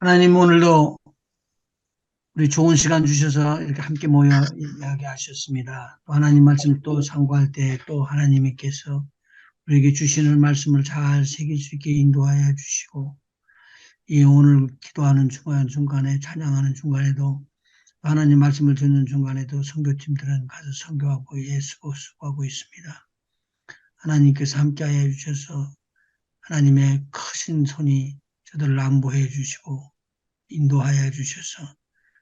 하나님 오늘도 우리 좋은 시간 주셔서 이렇게 함께 모여 이야기하셨습니다. 또 하나님 말씀 또 상고할 때 또 하나님께서 우리에게 주시는 말씀을 잘 새길 수 있게 인도하여 주시고, 이 오늘 기도하는 중간에 찬양하는 중간에도 하나님 말씀을 듣는 중간에도 선교팀들은 가서 선교하고 수고하고 있습니다. 하나님께서 함께하여 주셔서 하나님의 크신 손이 저들을 안보해 주시고 인도하여 주셔서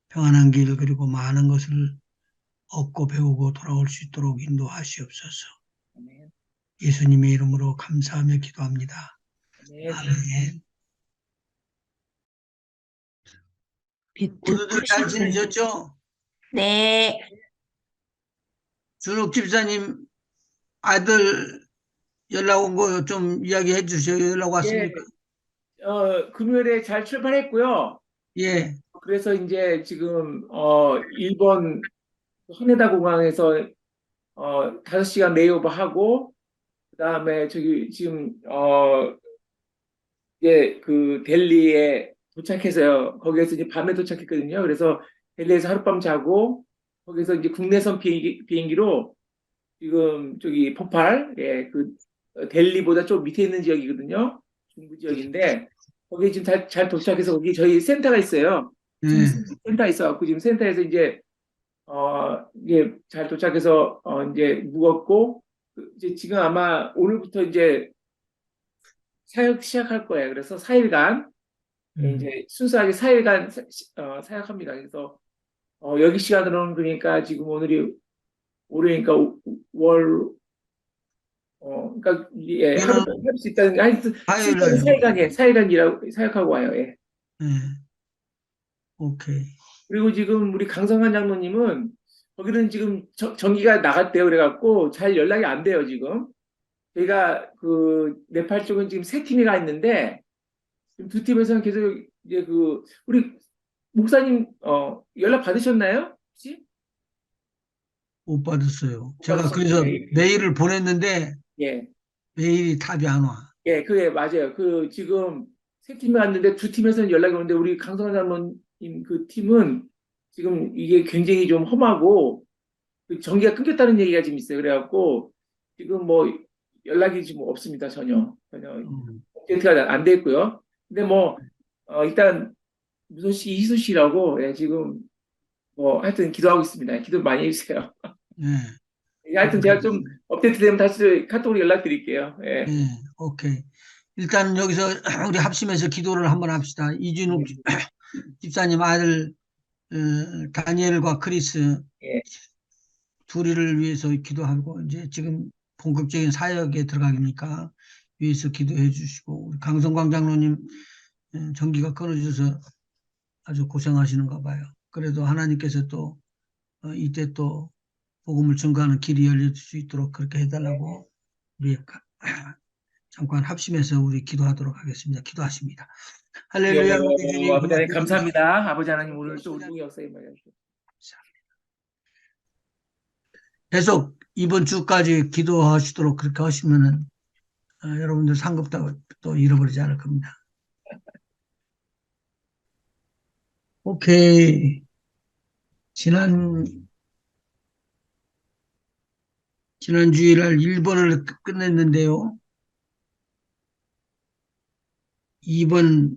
평안한 길 그리고 많은 것을 얻고 배우고 돌아올 수 있도록 인도하시옵소서. 아멘. 예수님의 이름으로 감사하며 기도합니다. 아멘. 아멘. 모두들 잘 지내셨죠? 네. 준욱 집사님 아들 연락 온 거 좀 이야기해 주세요. 연락 왔습니까? 금요일에 잘 출발했고요. 예. 그래서 이제 지금 일본 하네다 공항에서 5시간 레이오버 하고, 그다음에 저기 지금 이제 그 델리에 도착해서요. 거기에서 이제 밤에 도착했거든요. 그래서 델리에서 하룻밤 자고, 거기서 이제 국내선 비행기로 지금 저기 포팔, 그 델리보다 좀 밑에 있는 지역이거든요. 중부 지역인데 거기 지금 잘 도착해서 거기 저희 센터가 있어요. 예. 센터 있어갖고 지금 센터에서 이제 이제 잘 도착해서 이제 묵었고, 이제 지금 아마 오늘부터 이제 사역 시작할 거예요. 그래서 4일간 이제 순수하게 4일간 사역합니다. 그래서 여기 시간으로는 그러니까 지금 오늘이 올해니까 월 그러니까 예, 하루 할 수 있다는 게 하여튼 화요일 날. 사일간 일하고 사역하고 와요. 예. 예. 오케이. 그리고 지금 우리 강성환 장로님은 거기는 지금 전기가 나갔대요. 그래갖고 잘 연락이 안 돼요. 지금 저희가 그 네팔 쪽은 지금 세 팀이 가 있는데 지금 두 팀에서는 계속 이제 그 우리 목사님 연락 받으셨나요? 혹시? 못 받았어요. 못 제가 받으셨어요. 그래서 예. 메일을 보냈는데 예. 메일이 답이 안 와. 예, 그게 맞아요. 그 지금 세 팀이 왔는데 두 팀에서는 연락이 오는데 우리 강성환 장로님 그 팀은 지금 이게 굉장히 좀 험하고 그 전기가 끊겼다는 얘기가 지금 있어요. 그래갖고 지금 뭐 연락이 지금 없습니다. 전혀 업데이트가 안 돼 있고요. 근데 뭐 일단 무소 씨, 이수 씨라고 예, 지금 뭐 하여튼 기도하고 있습니다. 기도 많이 해주세요. 예. 하여튼 제가 좀 업데이트 되면 다시 카톡으로 연락드릴게요. 예. 예. 오케이. 일단 여기서 우리 합심해서 기도를 한번 합시다. 이준욱 집사님 아들 다니엘과 크리스 예. 둘이를 위해서 기도하고 이제 지금 본격적인 사역에 들어가니까 위해서 기도해 주시고, 우리 강성광 장로님 전기가 끊어져서 아주 고생하시는가 봐요. 그래도 하나님께서 또 이때 또 복음을 증거하는 길이 열릴 수 있도록 그렇게 해달라고 우리 잠깐 합심해서 우리 기도하도록 하겠습니다. 기도하십니다. 할렐루야. 우리 주님 아버지 하나님 감사합니다. 아버지 하나님 오늘 또 우리 중에 역사에 임하여주시고 계속 이번 주까지 기도하시도록 그렇게 하시면은 여러분들 상급도 또 잃어버리지 않을 겁니다. 오케이. 지난 주일날 1번을 끝냈는데요. 2번,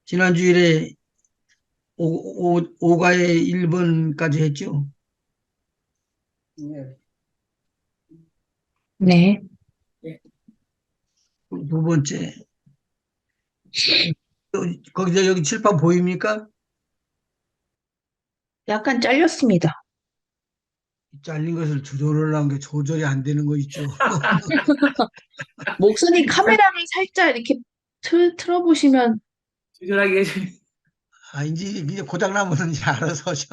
지난 주일에 오가의 1번까지 했죠. 네. 두 번째. 거기서 여기 칠판 보입니까? 약간 잘렸습니다. 잘린 것을 조절하려는 게 조절이 안 되는 거 있죠. 목소리 카메라를 살짝 이렇게 틀어보시면 조절하게 아, 이제 고장나면 이제 알아서 하셔.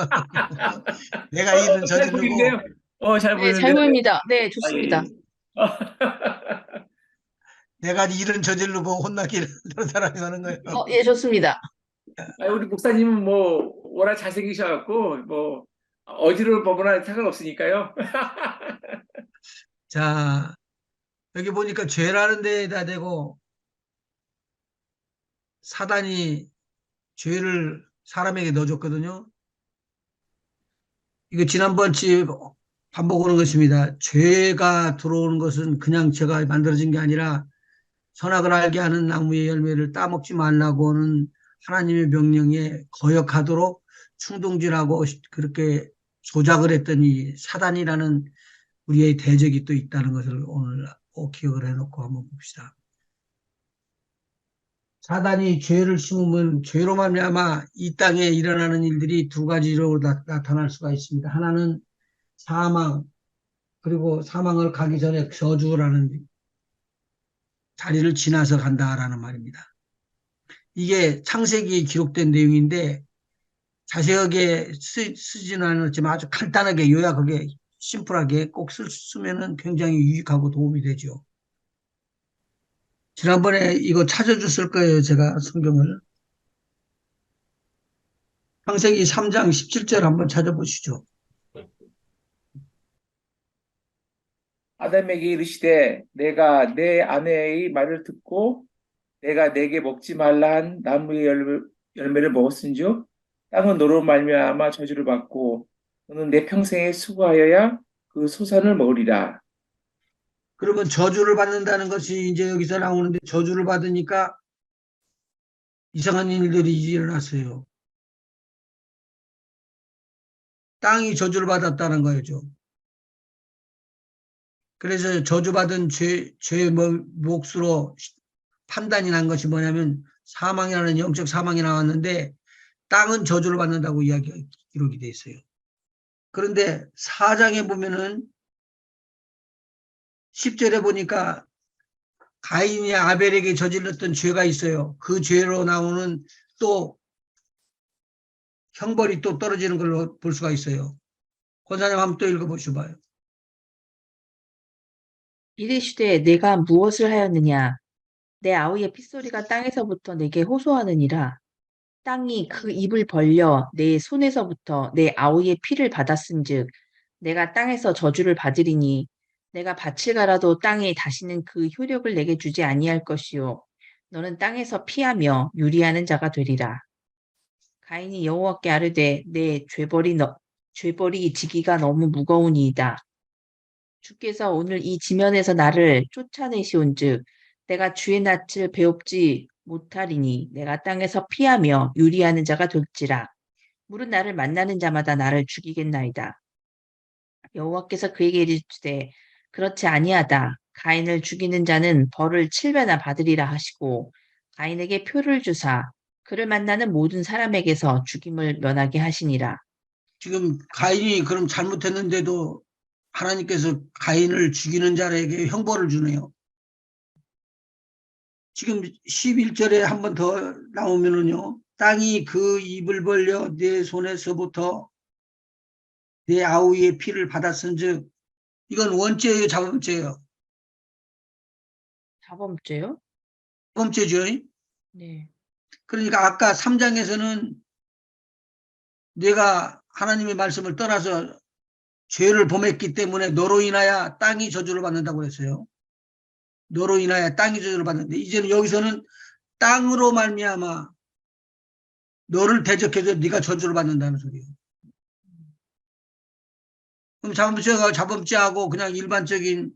내가 일은 잘 저지르고. 보이는데요? 잘 네, 보이는데요? 잘 보입니다. 네, 아, 좋습니다. 예. 내가 일은 저지르고 혼나기를 다른 사람이 하는 거예요. 예, 좋습니다. 우리 목사님은 뭐 워낙 잘생기셔갖고 뭐 어지러울 법은 상관없으니까요. 자, 여기 보니까 죄라는 데에다 대고 사단이 죄를 사람에게 넣어줬거든요. 이거 지난번치 반복하는 것입니다. 죄가 들어오는 것은 그냥 죄가 만들어진 게 아니라 선악을 알게 하는 나무의 열매를 따먹지 말라고는 하나님의 명령에 거역하도록 충동질하고 그렇게 조작을 했더니 사단이라는 우리의 대적이 또 있다는 것을 오늘 꼭 기억을 해놓고 한번 봅시다. 사단이 죄를 심으면 죄로 말미암아 이 땅에 일어나는 일들이 두 가지로 나타날 수가 있습니다. 하나는 사망, 그리고 사망을 가기 전에 저주라는 자리를 지나서 간다라는 말입니다. 이게 창세기에 기록된 내용인데 자세하게 쓰지는 않았지만 아주 간단하게 요약하게 심플하게 꼭 쓰면은 굉장히 유익하고 도움이 되죠. 지난번에 이거 찾아줬을 거예요. 제가 성경을. 창세기 3장 17절 한번 찾아보시죠. 아담에게 이르시되 내가 내 아내의 말을 듣고 내가 내게 먹지 말라 한 나무의 열매를 먹었은즉 땅은 너로 말미암아 저주를 받고 너는 내 평생에 수고하여야 그 소산을 먹으리라. 그러면 저주를 받는다는 것이 이제 여기서 나오는데 저주를 받으니까 이상한 일들이 일어났어요. 땅이 저주를 받았다는 거죠. 그래서 저주받은 죄의 몫으로 판단이 난 것이 뭐냐면 사망이라는 영적 사망이 나왔는데 땅은 저주를 받는다고 기록이 돼 있어요. 그런데 4장에 보면은 10절에 보니까 가인이 아벨에게 저질렀던 죄가 있어요. 그 죄로 나오는 또 형벌이 또 떨어지는 걸로 볼 수가 있어요. 권사님 한번 또 읽어보셔봐요. 이르시되 내가 무엇을 하였느냐? 내 아우의 핏소리가 땅에서부터 내게 호소하느니라. 땅이 그 입을 벌려 내 손에서부터 내 아우의 피를 받았은즉 내가 땅에서 저주를 받으리니 내가 밭을 갈아도 땅에 다시는 그 효력을 내게 주지 아니할 것이요 너는 땅에서 피하며 유리하는 자가 되리라. 가인이 여호와께 아뢰되 내 죄벌이 지기가 너무 무거우니이다. 주께서 오늘 이 지면에서 나를 쫓아내시온즉 내가 주의 낯을 배웁지 못하리니 내가 땅에서 피하며 유리하는 자가 될지라. 물은 나를 만나는 자마다 나를 죽이겠나이다. 여호와께서 그에게 이르시되 그렇지 아니하다. 가인을 죽이는 자는 벌을 7배나 받으리라 하시고 가인에게 표를 주사 그를 만나는 모든 사람에게서 죽임을 면하게 하시니라. 지금 가인이 그럼 잘못했는데도 하나님께서 가인을 죽이는 자에게 형벌을 주네요. 지금 11절에 한 번 더 나오면은요. 땅이 그 입을 벌려 내 손에서부터 내 아우의 피를 받았은즉 이건 원죄예요, 자범죄예요? 자범죄요? 자범죄죠. 네. 그러니까 아까 3장에서는 내가 하나님의 말씀을 떠나서 죄를 범했기 때문에 너로 인하여 땅이 저주를 받는다고 했어요. 너로 인하여 땅이 저주를 받는데 이제는 여기서는 땅으로 말미암아 너를 대적해서 네가 저주를 받는다는 소리예요. 그럼 자범죄가 자범죄하고 그냥 일반적인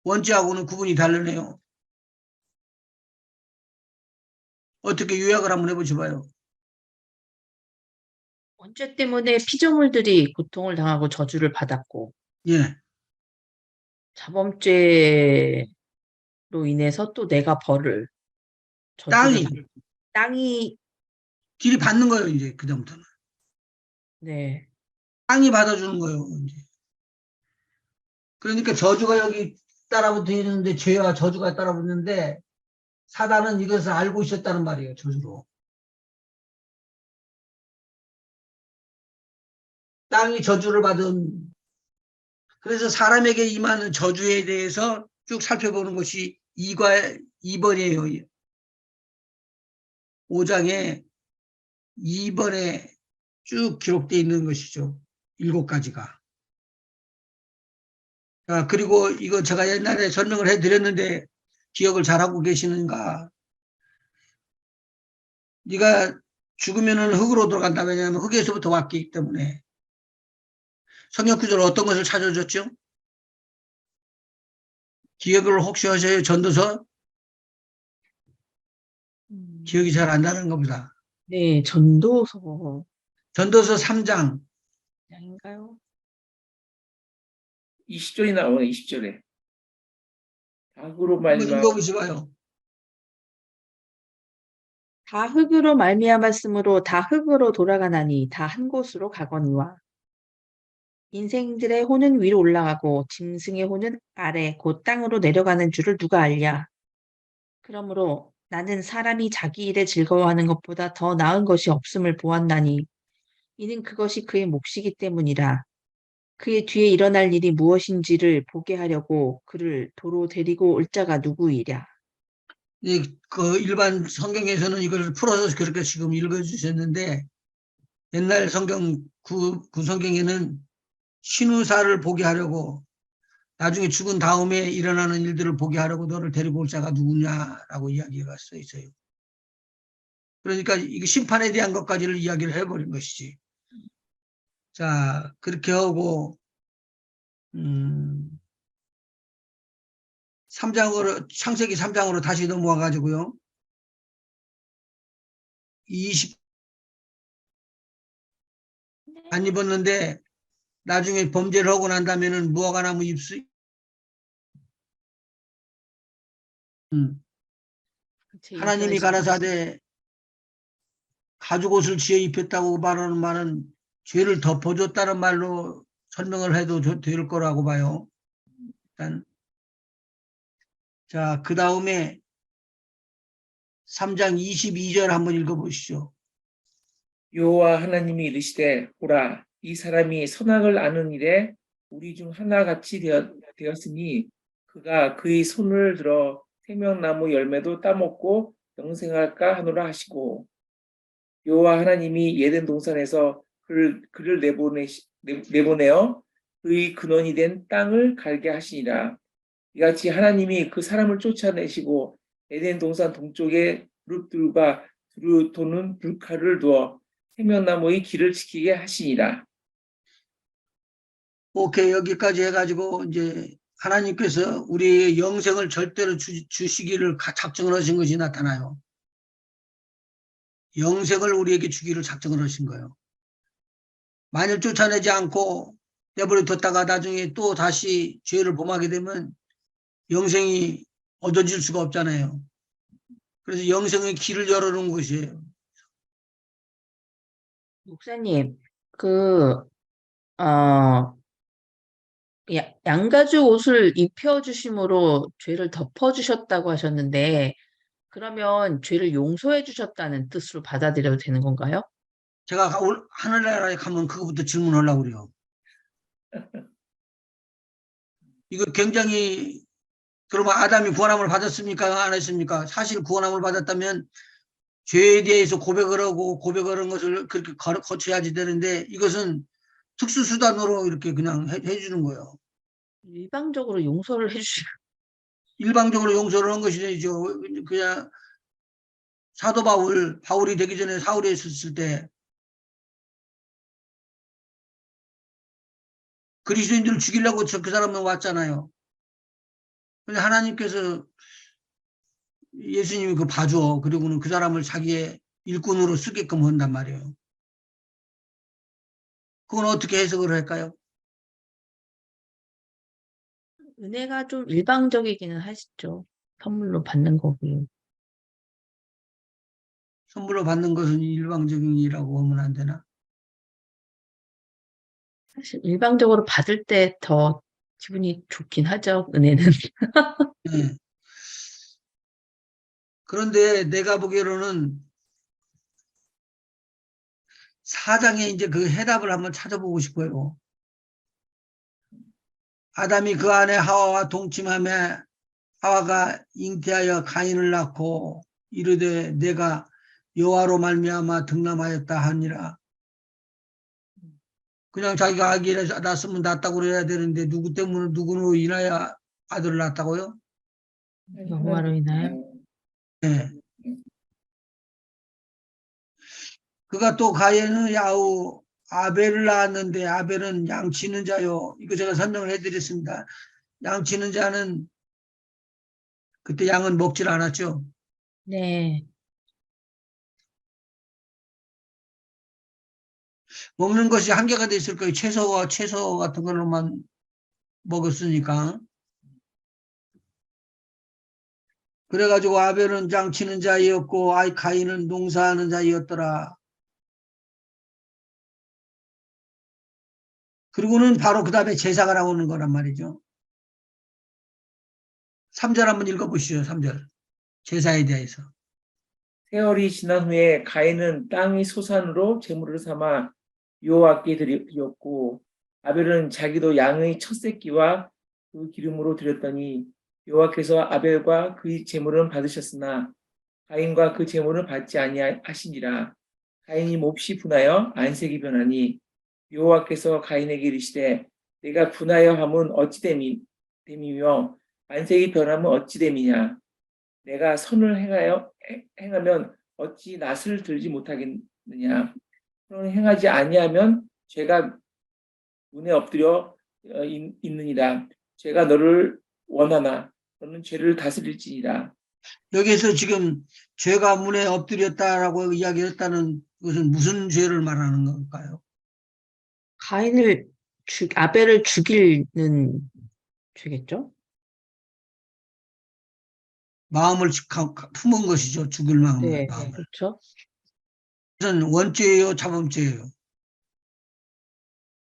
원죄하고는 구분이 다르네요. 어떻게 요약을 한번 해보셔봐요. 원죄 때문에 피조물들이 고통을 당하고 저주를 받았고 예, 자범죄로 인해서 또 내가 저주를 땅이 땅이 길이 받는 거예요. 이제 그다음부터는 네. 땅이 받아주는 거예요. 이제. 그러니까 저주가 여기 따라붙어 있는데 죄와 저주가 따라붙는데 사단은 이것을 알고 있었다는 말이에요. 저주로. 땅이 저주를 받은 그래서 사람에게 임하는 저주에 대해서 쭉 살펴보는 것이 2번이에요. 5장에 2번에 쭉 기록되어 있는 것이죠. 7가지가. 그리고 이거 제가 옛날에 설명을 해드렸는데 기억을 잘하고 계시는가? 네가 죽으면은 흙으로 들어간다. 왜냐하면 흙에서부터 왔기 때문에. 성경 구절 어떤 것을 찾아줬죠? 기억을 혹시 하세요? 전도서? 기억이 잘 안 나는 겁니다. 네, 전도서 전도서 3장. 아닌가요? 20절이 나오네, 20절에. 악으로 한번 말미암아 읽어보시봐요. 다 흙으로 말미암았으므로 다 흙으로 돌아가나니 다 한 곳으로 가거니와 인생들의 혼은 위로 올라가고 짐승의 혼은 아래 곧 땅으로 내려가는 줄을 누가 알랴. 그러므로 나는 사람이 자기 일에 즐거워하는 것보다 더 나은 것이 없음을 보았나니 이는 그것이 그의 몫이기 때문이라. 그의 뒤에 일어날 일이 무엇인지를 보게 하려고 그를 도로 데리고 올 자가 누구이랴. 그 일반 성경에서는 이걸 풀어서 그렇게 지금 읽어주셨는데 옛날 성경 그 성경에는 신우사를 보게 하려고 나중에 죽은 다음에 일어나는 일들을 보게 하려고 너를 데리고 올 자가 누구냐라고 이야기가 써 있어요. 그러니까 이거 심판에 대한 것까지를 이야기를 해버린 것이지. 자, 그렇게 하고 3장으로 창세기 3장으로 다시 넘어와 가지고요. 20 안 입었는데 나중에 범죄를 하고 난 다음에는 무화과 나무 잎수 제 하나님이 이사야서 가라사대 가죽 옷을 지어 입혔다고 말하는 말은 죄를 덮어줬다는 말로 설명을 해도 될 거라고 봐요. 일단 자, 그 다음에 3장 22절 한번 읽어보시죠. 여호와 하나님이 이르시되 보라 이 사람이 선악을 아는 일에 우리 중 하나같이 되었으니 그가 그의 손을 들어 생명나무 열매도 따먹고 영생할까 하노라 하시고 여호와 하나님이 예덴 동산에서 그를 내보내어 그의 근원이 된 땅을 갈게 하시니라. 이같이 하나님이 그 사람을 쫓아내시고 에덴 동산 동쪽에 그룹들과 두루 도는 불칼을 두어 생명나무의 길을 지키게 하시니라. 오케이, 여기까지 해가지고 이제 하나님께서 우리의 영생을 절대로 주시기를 작정을 하신 것이 나타나요. 영생을 우리에게 주기를 작정을 하신 거예요. 만일 쫓아내지 않고 내버려 뒀다가 나중에 또 다시 죄를 범하게 되면 영생이 얻어질 수가 없잖아요. 그래서 영생의 길을 열어놓은 것이에요. 목사님, 어, 양가죽 옷을 입혀주심으로 죄를 덮어주셨다고 하셨는데, 그러면 죄를 용서해 주셨다는 뜻으로 받아들여도 되는 건가요? 제가 하늘나라에 가면 그거부터 질문하려고 그래요. 이거 굉장히 그러면 아담이 구원함을 받았습니까? 안 했습니까? 사실 구원함을 받았다면 죄에 대해서 고백을 하고 고백을 한 것을 그렇게 거쳐야지 되는데 이것은 특수수단으로 이렇게 그냥 해주는 거예요. 일방적으로 용서를 해주시, 일방적으로 용서를 한 것이죠. 그냥 사도 바울이 되기 전에 사울에 있었을 때 그리스도인들을 죽이려고 그 사람은 왔잖아요. 근데 하나님께서 예수님이 그 봐줘. 그리고는 그 사람을 자기의 일꾼으로 쓰게끔 한단 말이에요. 그건 어떻게 해석을 할까요? 은혜가 좀 일방적이기는 하시죠. 선물로 받는 거고요. 선물로 받는 것은 일방적이라고 하면 안 되나? 사실 일방적으로 받을 때 더 기분이 좋긴 하죠, 은혜는. 네. 그런데 내가 보기로는 사장에 이제 그 해답을 한번 찾아보고 싶어요. 아담이 그 안에 하와와 동침하며 하와가 잉태하여 가인을 낳고 이르되 내가 여호와로 말미암아 등남하였다 하니라. 그냥 자기가 아기를 낳았으면 낳았다고 그래야 되는데 누구 때문에 누구로 인하여 아들을 낳았다고요? 여호와로 인하여. 네. 그가 또 가인은 야후 아벨을 낳았는데 아벨은 양치는 자요. 이거 제가 설명을 해드렸습니다. 양치는 자는 그때 양은 먹질 않았죠. 네. 먹는 것이 한계가 돼 있을 거예요. 채소 같은 걸로만 먹었으니까. 그래가지고 아벨은 양치는 자였고 가인은 농사하는 자였더라. 그리고는 바로 그 다음에 제사가 나오는 거란 말이죠. 3절 한번 읽어보시죠. 3절. 제사에 대해서. 세월이 지난 후에 가인은 땅의 소산으로 제물을 삼아 여호와께 드렸고 아벨은 자기도 양의 첫 새끼와 그 기름으로 드렸더니 여호와께서 아벨과 그 제물은 받으셨으나 가인과 그 제물은 받지 아니하시니라. 가인이 몹시 분하여 안색이 변하니 여호와께서 가인에게 이르시되 내가 분하여 함은 어찌 됨이며 안색이 변함은 어찌 됨이냐. 내가 선을 행하면 어찌 낯을 들지 못하겠느냐. 선을 행하지 아니하면 죄가 문에 엎드려 있느니라. 죄가 너를 원하나 너는 죄를 다스릴지니라. 여기에서 지금 죄가 문에 엎드렸다라고 이야기했다는 것은 무슨 죄를 말하는 걸까요? 아벨을 죽이는 죄겠죠? 마음을 품은 것이죠. 죽을 마음을. 네, 그렇죠. 그것은 원죄예요, 자범죄예요.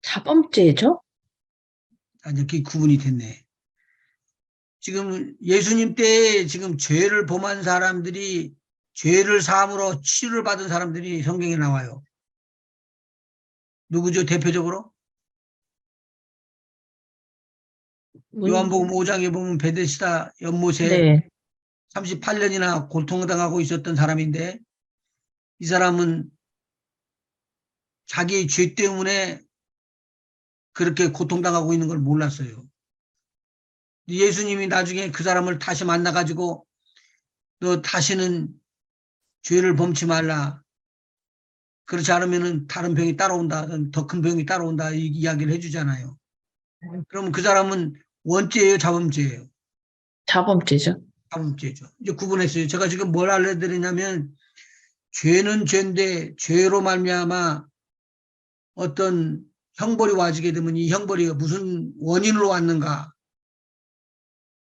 자범죄죠? 이렇게 구분이 됐네. 지금 예수님 때에 지금 죄를 범한 사람들이 죄를 사함으로 치유를 받은 사람들이 성경에 나와요. 누구죠? 대표적으로? 요한복음 5장에 보면 베데스다 연못에 네, 38년이나 고통당하고 있었던 사람인데 이 사람은 자기의 죄 때문에 그렇게 고통당하고 있는 걸 몰랐어요. 예수님이 나중에 그 사람을 다시 만나가지고 너 다시는 죄를 범치 말라. 그렇지 않으면 다른 병이 따라온다. 더 큰 병이 따라온다. 이 이야기를 해주잖아요. 그러면 그 사람은 원죄예요, 자범죄예요? 자범죄죠. 자범죄죠. 이제 구분했어요. 제가 지금 뭘 알려드리냐면 죄는 죄인데 죄로 말미암아 어떤 형벌이 와지게 되면 이 형벌이 무슨 원인으로 왔는가.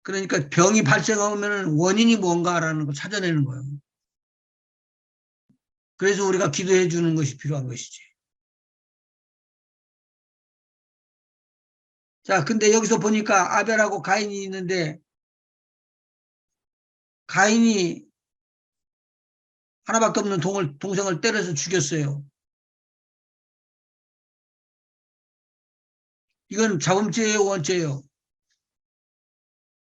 그러니까 병이 발생하면 원인이 뭔가라는 걸 찾아내는 거예요. 그래서 우리가 기도해 주는 것이 필요한 것이지. 자, 근데 여기서 보니까 아벨하고 가인이 있는데 가인이 하나밖에 없는 동생을 때려서 죽였어요. 이건 자범죄예요, 원죄예요?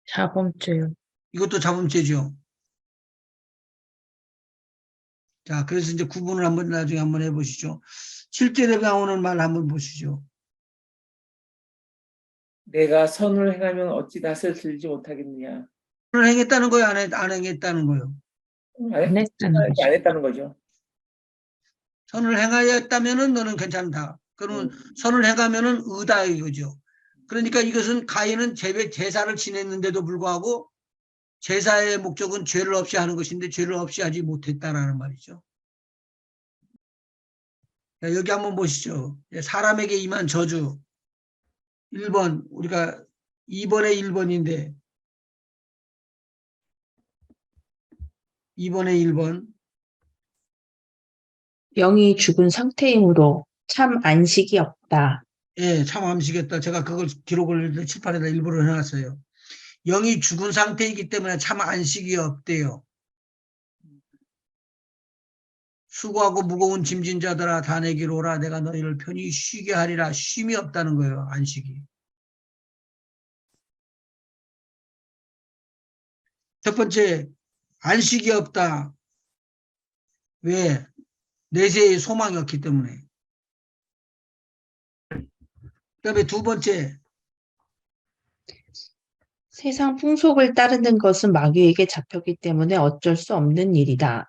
자범죄요. 이것도 자범죄죠. 자, 그래서 이제 구분을 한번 나중에 한번 해보시죠. 7절에 나오는 말 한번 보시죠. 내가 선을 행하면 어찌 낯을 들지 못하겠느냐. 선을 행했다는 거예요, 안 행했다는 거예요? 안 했다는 거죠. 안 했다는 거죠. 선을 행하였다면은 너는 괜찮다. 그러면 선을 행하면은 의다 이거죠. 그러니까 이것은 가인은 제사를 지냈는데도 불구하고 제사의 목적은 죄를 없이 하는 것인데 죄를 없이 하지 못했다라는 말이죠. 자, 여기 한번 보시죠. 사람에게 임한 저주. 1번, 우리가 2번에 1번인데 2번에 1번. 영이 죽은 상태이므로 참 안식이 없다. 예, 참 암시겠다. 제가 그걸 기록을 칠판에다 일부러 해놨어요. 영이 죽은 상태이기 때문에 참 안식이 없대요. 수고하고 무거운 짐진 자들아 다 내게로 오라. 내가 너희를 편히 쉬게 하리라. 쉼이 없다는 거예요. 안식이. 첫 번째, 안식이 없다. 왜? 내세의 소망이 없기 때문에. 그다음에 두 번째, 세상 풍속을 따르는 것은 마귀에게 잡혔기 때문에 어쩔 수 없는 일이다.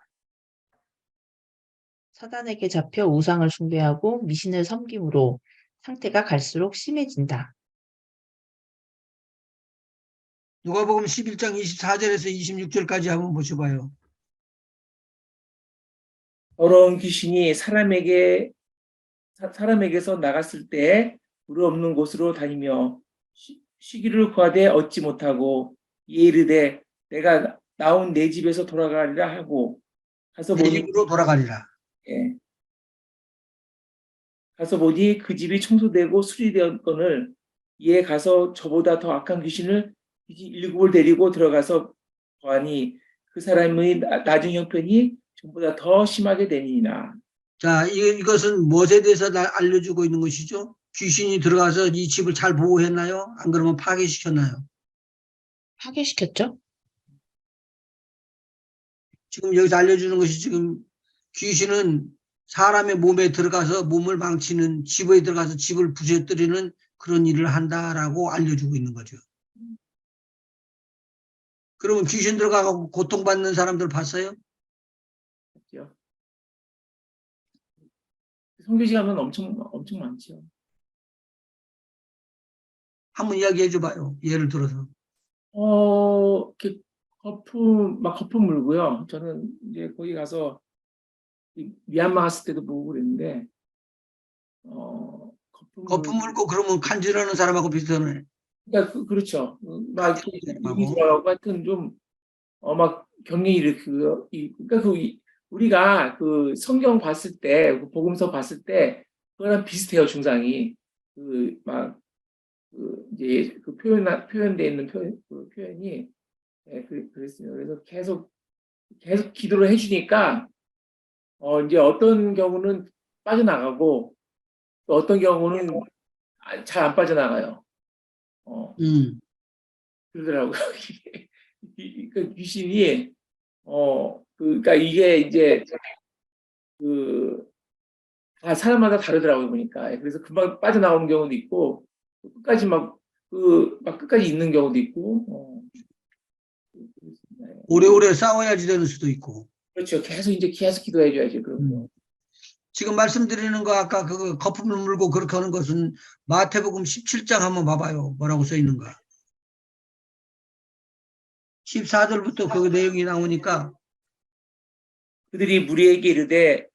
사단에게 잡혀 우상을 숭배하고 미신을 섬김으로 상태가 갈수록 심해진다. 누가복음 11장 24절에서 26절까지 한번 보셔봐요. 더러운 귀신이 사람에게서 나갔을 때 물 없는 곳으로 다니며 쉬기를 구하되 얻지 못하고 이에 이르되 내가 나온 내 집에서 돌아가리라 하고 가서 내 보니 집으로 돌아가리라. 예, 가서 보니 그 집이 청소되고 수리되었거늘 이에 가서 저보다 더 악한 귀신을 일곱을 데리고 들어가서 보아니 그 사람의 나중 형편이 전보다 더 심하게 되니라. 자, 이것은 무엇에 대해서 알려주고 있는 것이죠? 귀신이 들어가서 이 집을 잘 보호했나요? 안 그러면 파괴시켰나요? 파괴시켰죠? 지금 여기서 알려주는 것이 지금 귀신은 사람의 몸에 들어가서 몸을 망치는, 집에 들어가서 집을 부셔뜨리는 그런 일을 한다라고 알려주고 있는 거죠. 그러면 귀신 들어가고 고통받는 사람들 봤어요? 그렇죠? 성교시 가면 엄청 많죠. 한번 이야기해 줘봐요. 예를 들어서. 이렇게 거품 물고요. 저는 이제 거기 가서 미얀마 갔을 때도 보고 그랬는데, 거품 물고 그러면 간질하는 사람하고 비슷하네. 그러니까 그렇죠. 막 사람하고. 이렇게 들어가고 하여튼 좀, 막 경련이 일으키고, 그러니까 우리가 그 성경 봤을 때, 그 복음서 봤을 때, 그거랑 비슷해요, 증상이. 이제 표현되어 있는 그 표현이, 예, 그랬어요. 그래서 계속 기도를 해주니까, 이제 어떤 경우는 빠져나가고, 또 어떤 경우는 잘 안 빠져나가요. 그러더라고요. 그 귀신이, 그러니까 이게 이제, 사람마다 다르더라고요, 보니까. 그래서 금방 빠져나오는 경우도 있고, 끝까지 막 끝까지 있는 경우도 있고, 오래오래 싸워야지 되는 수도 있고. 그렇죠. 계속 기도해줘야죠, 그런 거. 지금 말씀드리는 거 아까 그 거품을 물고 그렇게 하는 것은 마태복음 17장 한번 봐봐요. 뭐라고 써 있는가. 14절부터 그 내용이 나오니까 그들이 무리에게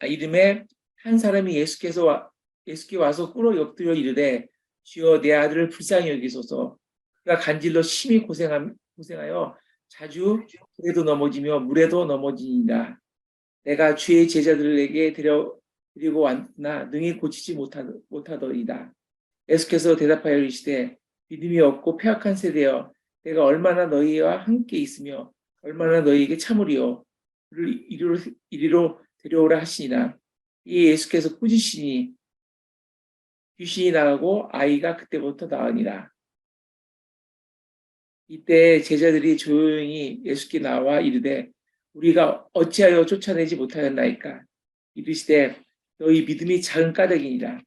이름에 한 사람이 예수께 와서 꿇어 엎드려 이르되 주여 내 아들을 불쌍히 여기소서. 그가 간질로 심히 고생하여 자주 불에도 넘어지며 물에도 넘어지니라. 내가 주의 제자들에게 데리고 왔으나 능히 고치지 못하더이다. 예수께서 대답하여 이르시되 믿음이 없고 패역한 세대여 내가 얼마나 너희와 함께 있으며 얼마나 너희에게 참으리요. 그를 이리로 데려오라 하시니라. 이 예수께서 꾸짖으시니 귀신이 나가고 아이가 그때부터 나으니라. 이때 제자들이 조용히 예수께 나와 이르되 우리가 어찌하여 쫓아내지 못하였나이까. 이르시되 너희 믿음이 작은 까닭이니라.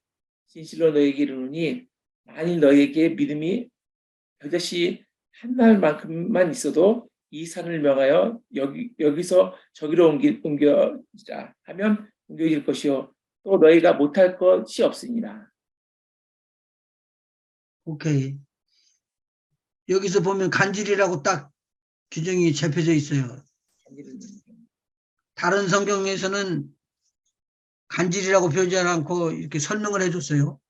진실로 너희에게 이르노니 만일 너희에게 믿음이 벼자씨 한 날만큼만 있어도 이 산을 명하여 여기서 저기로 옮겨지라 하면 옮겨질 것이요 또 너희가 못할 것이 없으니라. 오케이. 여기서 보면 간질이라고 딱 규정이 잡혀져 있어요. 다른 성경에서는 간질이라고 표현하지 않고 이렇게 설명을 해줬어요.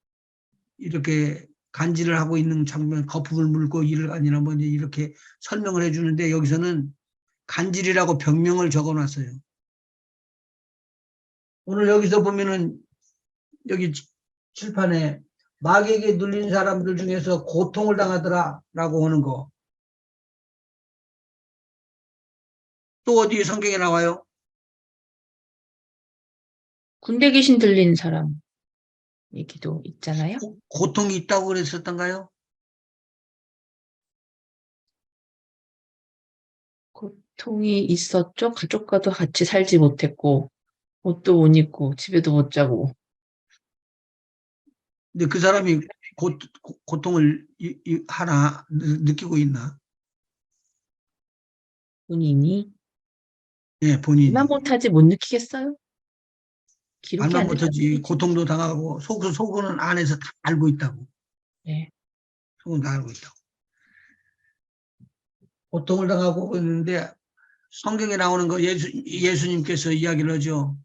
이렇게 간질을 하고 있는 장면, 거품을 물고 이를 아니라 뭐 이렇게 설명을 해주는데 여기서는 간질이라고 병명을 적어놨어요. 오늘 여기서 보면은 여기 칠판에 마귀에게 눌린 사람들 중에서 고통을 당하더라라고 하는 거. 또 어디 성경에 나와요? 군대 귀신 들린 사람 얘기도 있잖아요. 고통이 있다고 그랬었던가요? 고통이 있었죠. 가족과도 같이 살지 못했고 옷도 못 입고 집에도 못 자고. 근데 그 사람이 고통을 하나 느끼고 있나? 본인이 예, 본인이. 이만 못하지 못 느끼겠어요? 기록이 말만 안 돼서 못하지. 고통도 당하고 속은 안에서 다 알고 있다고. 네. 속은 다 알고 있다고. 고통을 당하고 있는데 성경에 나오는 거 예수님께서 이야기를 하죠.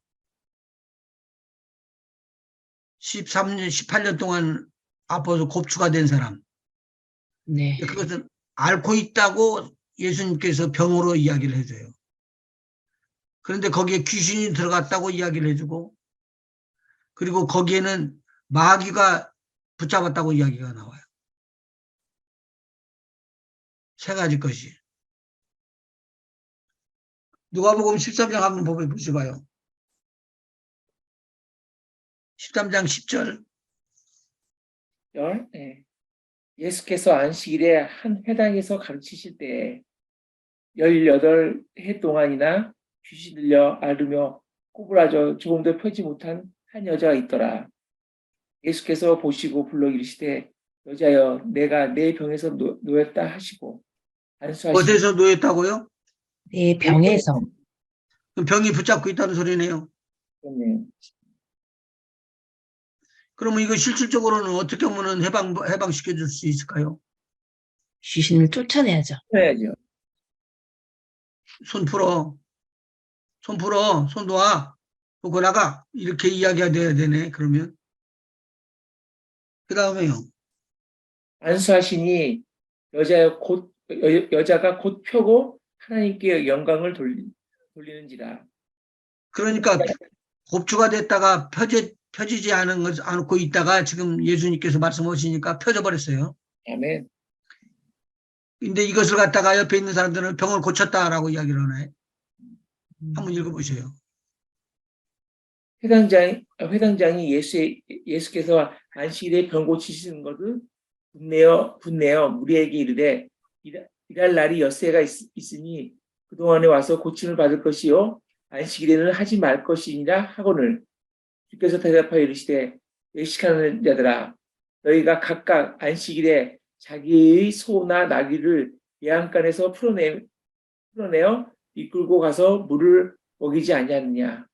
13년, 18년 동안 아파서 곱추가 된 사람. 네. 그것은 앓고 있다고 예수님께서 병으로 이야기를 해줘요. 그런데 거기에 귀신이 들어갔다고 이야기를 해주고, 그리고 거기에는 마귀가 붙잡았다고 이야기가 나와요. 세 가지 것이. 누가복음 13장 한번 보셔봐요. 13장 10절. 네. 예수께서 안식일에 한 회당에서 가르치실 때 18해 동안이나 귀신 들려 앓으며 꼬부라져 조금도 펴지 못한 한 여자가 있더라. 예수께서 보시고 불러 이르시되 여자여 내가 내 병에서 놓였다 하시고 안수하시니 어디서 놓였다고요? 내 병에서. 그럼 병이 붙잡고 있다는 소리네요. 그러면 이거 실질적으로는 어떻게 하면 해방시켜 줄 수 있을까요? 귀신을 쫓아내야죠. 해야죠. 손 풀어. 손 풀어. 손 놓아. 놓고 나가. 이렇게 이야기가 돼야 되네. 그러면. 그 다음에요. 안수하시니 여자가 곧 펴고 하나님께 영광을 돌리는지라. 그러니까 곱추가 됐다가 펴지지 않고 있다가 지금 예수님께서 말씀하시니까 펴져 버렸어요. 아멘. 근데 이것을 갖다가 옆에 있는 사람들은 병을 고쳤다라고 이야기를 하네. 한번 읽어보세요. 회당장이 예수께서 안식일에 병 고치시는 것을 분내어 무리에게 이르되 일할 날이 엿새가 있으니 그동안에 와서 고침을 받을 것이요 안식일에는 하지 말 것이니라 하거늘 주께서 대답하여 이르시되 외식하는 자들아 너희가 각각 안식일에 자기의 소나 나귀를 외양간에서 풀어내어 이끌고 가서 물을 먹이지 아니하느냐.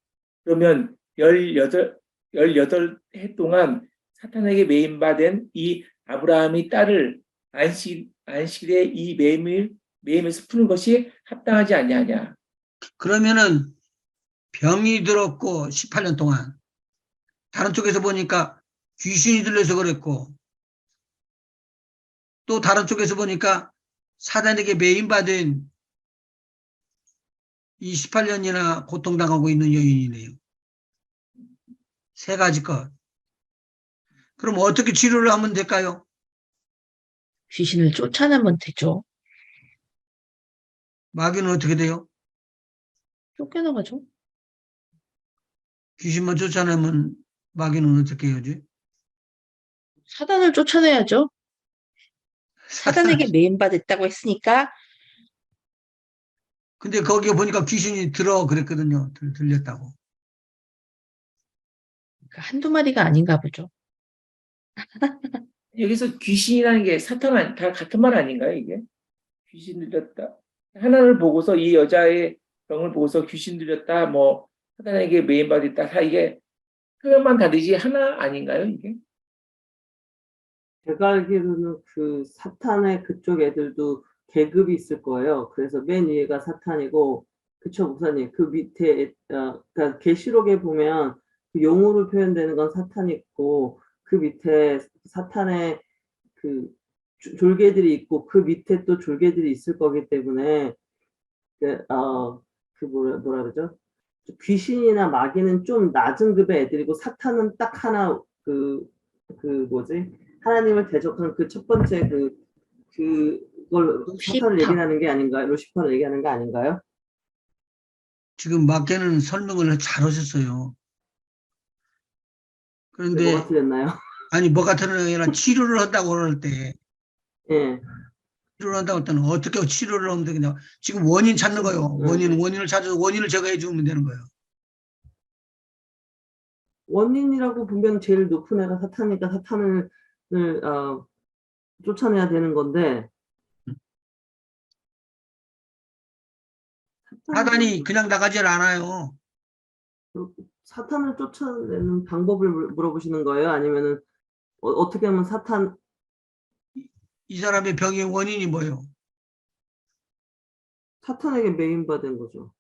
그러면 18해 동안 사탄에게 매임받은 이 아브라함의 딸을 안식일에 이 매임에서 푸는 것이 합당하지 아니하냐. 그러면은 병이 들었고 18년 동안 다른 쪽에서 보니까 귀신이 들려서 그랬고 또 다른 쪽에서 보니까 사단에게 매임받은 이 18년이나 고통당하고 있는 여인이네요. 세 가지 것. 그럼 어떻게 치료를 하면 될까요? 귀신을 쫓아내면 되죠. 마귀는 어떻게 돼요? 쫓겨나가죠. 귀신만 쫓아내면 마귀는 어떻게 해야지? 사단을 쫓아내야죠. 사단에게 매임받았다고 했으니까 근데 거기에 보니까 귀신이 그랬거든요. 들렸다고. 한두 마리가 아닌가 보죠. 여기서 귀신이라는 게 사탄 다 같은 말 아닌가요, 이게? 귀신 들렸다. 하나를 보고서 이 여자의 병을 보고서 귀신 들렸다, 뭐 사탄에게 매임받았다. 다 이게 표현만 다르지 하나 아닌가요, 이게? 제가 알기로는 그 사탄의 그쪽 애들도 계급이 있을 거예요. 그래서 맨 위에가 사탄이고, 그쵸, 목사님. 그 밑에, 그러니까 계시록에 보면 그 용으로 표현되는 건 사탄이 있고, 그 밑에 사탄의 그 졸개들이 있고, 그 밑에 또 졸개들이 있을 거기 때문에, 뭐라 그러죠? 귀신이나 마귀는 좀 낮은 급의 애들이고, 사탄은 딱 하나, 하나님을 대적한 그 첫 번째 그걸 사탄을 얘기하는 게 아닌가요? 루시퍼를 얘기하는 게 아닌가요? 지금 마귀는 설명을 잘 하셨어요. 그런데 뭐가 틀렸나요? 아니 뭐가 틀린 게 아니라 치료를 한다고 그럴 때 예. 치료를 한다고 할 때는 어떻게 치료를 하면 되겠냐. 지금 원인 찾는 거예요. 원인을 찾아서 원인을 제거해 주면 되는 거예요. 원인이라고 보면 제일 높은 애가 사탄이니까 사탄을 쫓아내야 되는 건데, 사단이 그냥 나가질 않아요. 사탄을 쫓아내는 방법을 물어보시는 거예요? 아니면은 어떻게 하면 이 사람의 병의 원인이 뭐예요? 사탄에게 매인받은 거죠.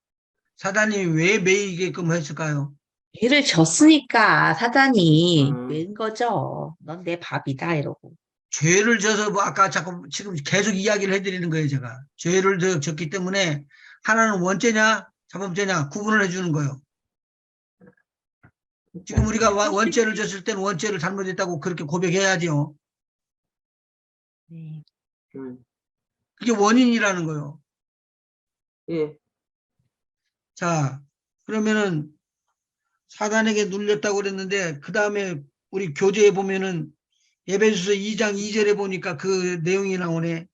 사단이 왜 매이게끔 했을까요? 죄를 졌으니까 사단이 음. 맨 거죠. 넌 내 밥이다 이러고. 죄를 져서 뭐 아까 자꾸 지금 계속 이야기를 해드리는 거예요, 제가. 죄를 졌기 때문에 하나는 원죄냐, 자범죄냐 구분을 해주는 거예요. 지금 우리가 원죄를 졌을 때는 원죄를 잘못했다고 그렇게 고백해야죠. 네. 그게 원인이라는 거예요. 예. 자, 그러면은 사단에게 눌렸다고 그랬는데 그 다음에 우리 교재에 보면은 에베소서 2장 2절에 보니까 그 내용이 나오네.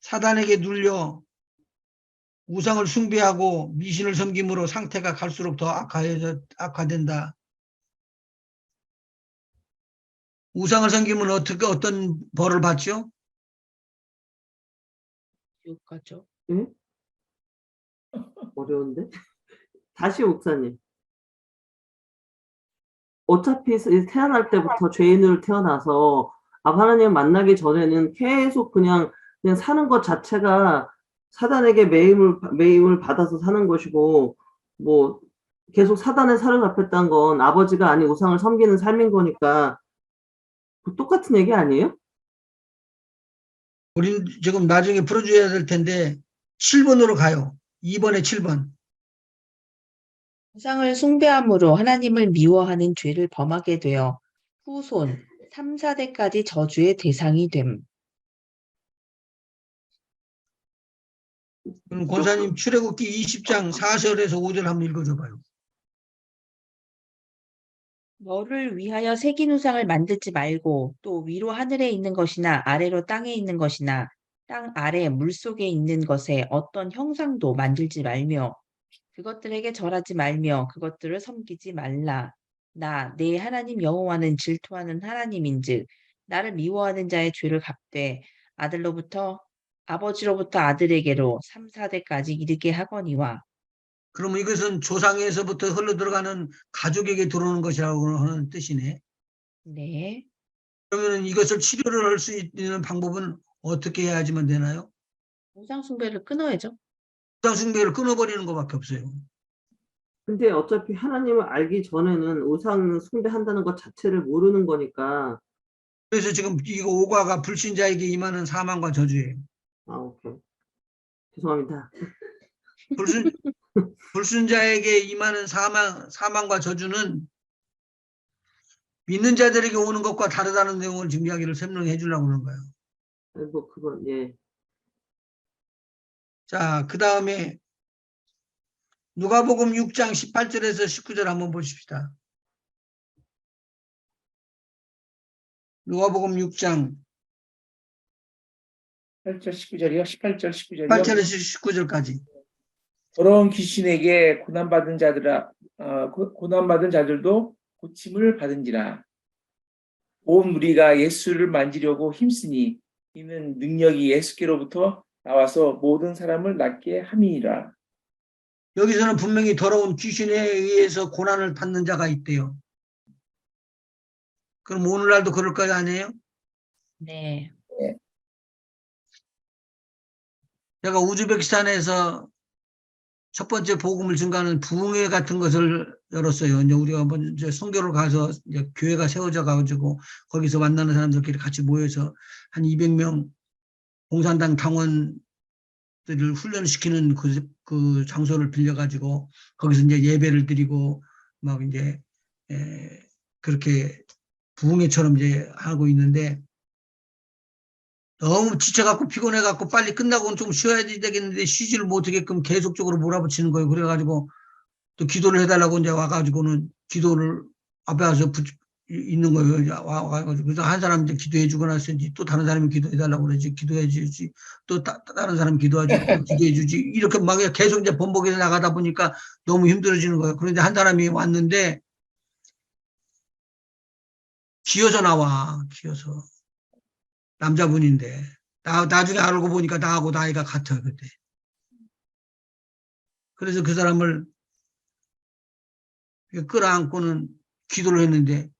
사단에게 눌려 우상을 숭배하고 미신을 섬김으로 상태가 갈수록 더 악화된다. 우상을 섬기면 어떤 벌을 받죠? 지옥 가죠. 예? 어려운데? 다시 목사님. 어차피 태어날 때부터 죄인으로 태어나서 하나님 만나기 전에는 계속 그냥 사는 것 자체가 사단에게 매임을 받아서 사는 것이고, 뭐 계속 사단에 사로잡혔다는 건 아버지가 아닌 우상을 섬기는 삶인 거니까 똑같은 얘기 아니에요? 우린 지금 나중에 풀어줘야 될 텐데 7번으로 가요. 2번에 7번. 우상을 숭배함으로 하나님을 미워하는 죄를 범하게 되어 후손 3, 4대까지 저주의 대상이 됨. 그럼 권사님 출애굽기 20장 4절에서 5절 한번 읽어줘봐요. 너를 위하여 새긴 우상을 만들지 말고 또 위로 하늘에 있는 것이나 아래로 땅에 있는 것이나 땅 아래 물속에 있는 것에 어떤 형상도 만들지 말며 그것들에게 절하지 말며 그것들을 섬기지 말라. 나 내 하나님 여호와는 질투하는 하나님인즉 나를 미워하는 자의 죄를 갚되 아버지로부터 아들에게로 3, 4대까지 이르게 하거니와. 그러면 이것은 조상에서부터 흘러들어가는 가족에게 들어오는 것이라고 하는 뜻이네. 네. 그러면 이것을 치료를 할 수 있는 방법은 어떻게 해야지만 되나요? 우상 숭배를 끊어야죠. 우상 숭배를 끊어버리는 것밖에 없어요. 근데 어차피 하나님을 알기 전에는 우상 숭배한다는 것 자체를 모르는 거니까. 그래서 지금 이거 오과가 불신자에게 임하는 사망과 저주예요. 오케이. 죄송합니다. 불순자에게 임하는 사망과 저주는 믿는 자들에게 오는 것과 다르다는 내용을 지금 이야기를 설명해 주려고 하는 거예요. 뭐 그건 예. 자, 그 다음에 누가복음 6장 18절에서 19절 한번 보십시다. 누가복음 6장 8절 19절이요? 18절 19절이요? 8절에서 19절까지. 더러운 귀신에게 고난받은 자들도 고침을 받은지라. 온 무리가 예수를 만지려고 힘쓰니 이는 능력이 예수께로부터 나와서 모든 사람을 낫게 함이니라. 여기서는 분명히 더러운 귀신에 의해서 고난을 받는 자가 있대요. 그럼 오늘날도 그럴 거 아니에요? 네. 제가 우즈베키스탄에서 첫 번째 복음을 증가하는 부흥회 같은 것을 열었어요. 이제 우리가 한번 이제 선교를 가서 이제 교회가 세워져 가지고 거기서 만나는 사람들끼리 같이 모여서 한 200명 공산당 당원들을 훈련시키는 그 장소를 빌려가지고 거기서 이제 예배를 드리고 막 이제 그렇게 부흥회처럼 이제 하고 있는데 너무 지쳐갖고 피곤해갖고 빨리 끝나고는 좀 쉬어야 되겠는데 쉬지를 못하게끔 계속적으로 몰아붙이는 거예요. 그래가지고 또 기도를 해달라고 이제 와가지고는 기도를 앞에 와서 있는 거예요. 와가지고 그래서 한 사람 이제 기도해주고 나서지 또 다른 사람이 기도해달라고 그러지 기도해주지 또 다른 사람 기도해주지 또 기도해주지 이렇게 막 계속 이제 번복해서 나가다 보니까 너무 힘들어지는 거예요. 그런데 한 사람이 왔는데 기어서 나와 기어서. 남자분인데 나중에 알고 보니까 나하고 나이가 같아 그때. 그래서 그 사람을 끌어안고는 기도를 했는데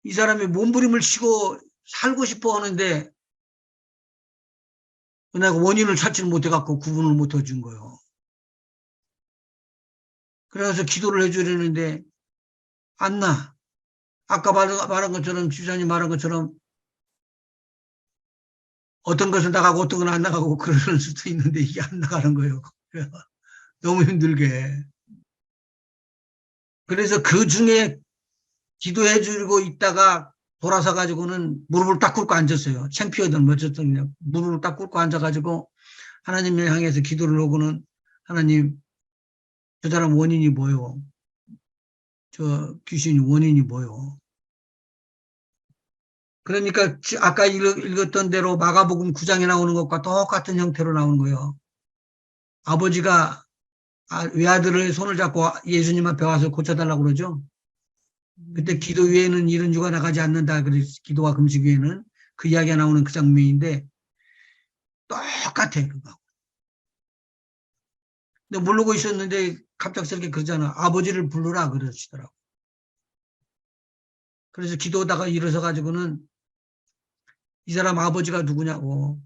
이 사람이 몸부림을 치고 살고 싶어 하는데 내가 원인을 찾지를 못해갖고 구분을 못해준 거예요. 그래서 기도를 해주려는데 안 나. 아까 말한 것처럼 집사님 말한 것처럼 어떤 것은 나가고 어떤 건 안 나가고 그럴 수도 있는데 이게 안 나가는 거예요. 너무 힘들게. 그래서 그 중에 기도해 주고 있다가 돌아서 가지고는 무릎을 딱 꿇고 앉았어요. 창피하든 어쨌든 무릎을 딱 꿇고 앉아가지고 하나님을 향해서 기도를 하고는 하나님 저 사람 원인이 뭐요? 저 귀신 원인이 뭐요? 그러니까 아까 읽었던 대로 마가복음 9장에 나오는 것과 똑같은 형태로 나오는 거예요. 아버지가 외아들의 손을 잡고 예수님 앞에 와서 고쳐달라고 그러죠. 그때 기도 외에는 이런 유가 나가지 않는다. 그래서 기도와 금식 외에는 그 이야기가 나오는 그 장면인데 똑같아. 그거. 근데 모르고 있었는데 갑작스럽게 그러잖아. 아버지를 부르라 그러시더라고. 그래서 기도하다가 일어서 가지고는 이 사람 아버지가 누구냐고.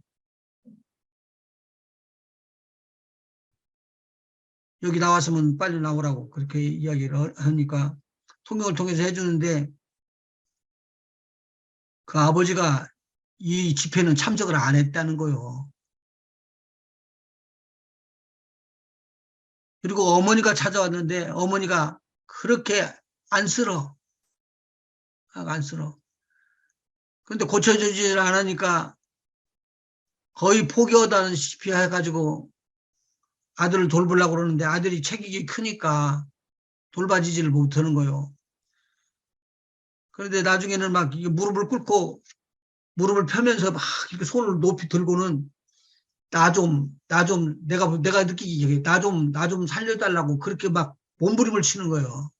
여기 나왔으면 빨리 나오라고 그렇게 이야기를 하니까 통역을 통해서 해주는데 그 아버지가 이 집회는 참석을 안 했다는 거요. 그리고 어머니가 찾아왔는데 어머니가 그렇게 안쓰러. 안쓰러. 근데 고쳐주질 않으니까 거의 포기하다시피 해가지고 아들을 돌보려고 그러는데 아들이 체격이 크니까 돌봐지지를 못하는 거예요. 그런데 나중에는 막 무릎을 꿇고 무릎을 펴면서 막 이렇게 손을 높이 들고는 내가 느끼기에 나 좀 살려달라고 그렇게 막 몸부림을 치는 거예요.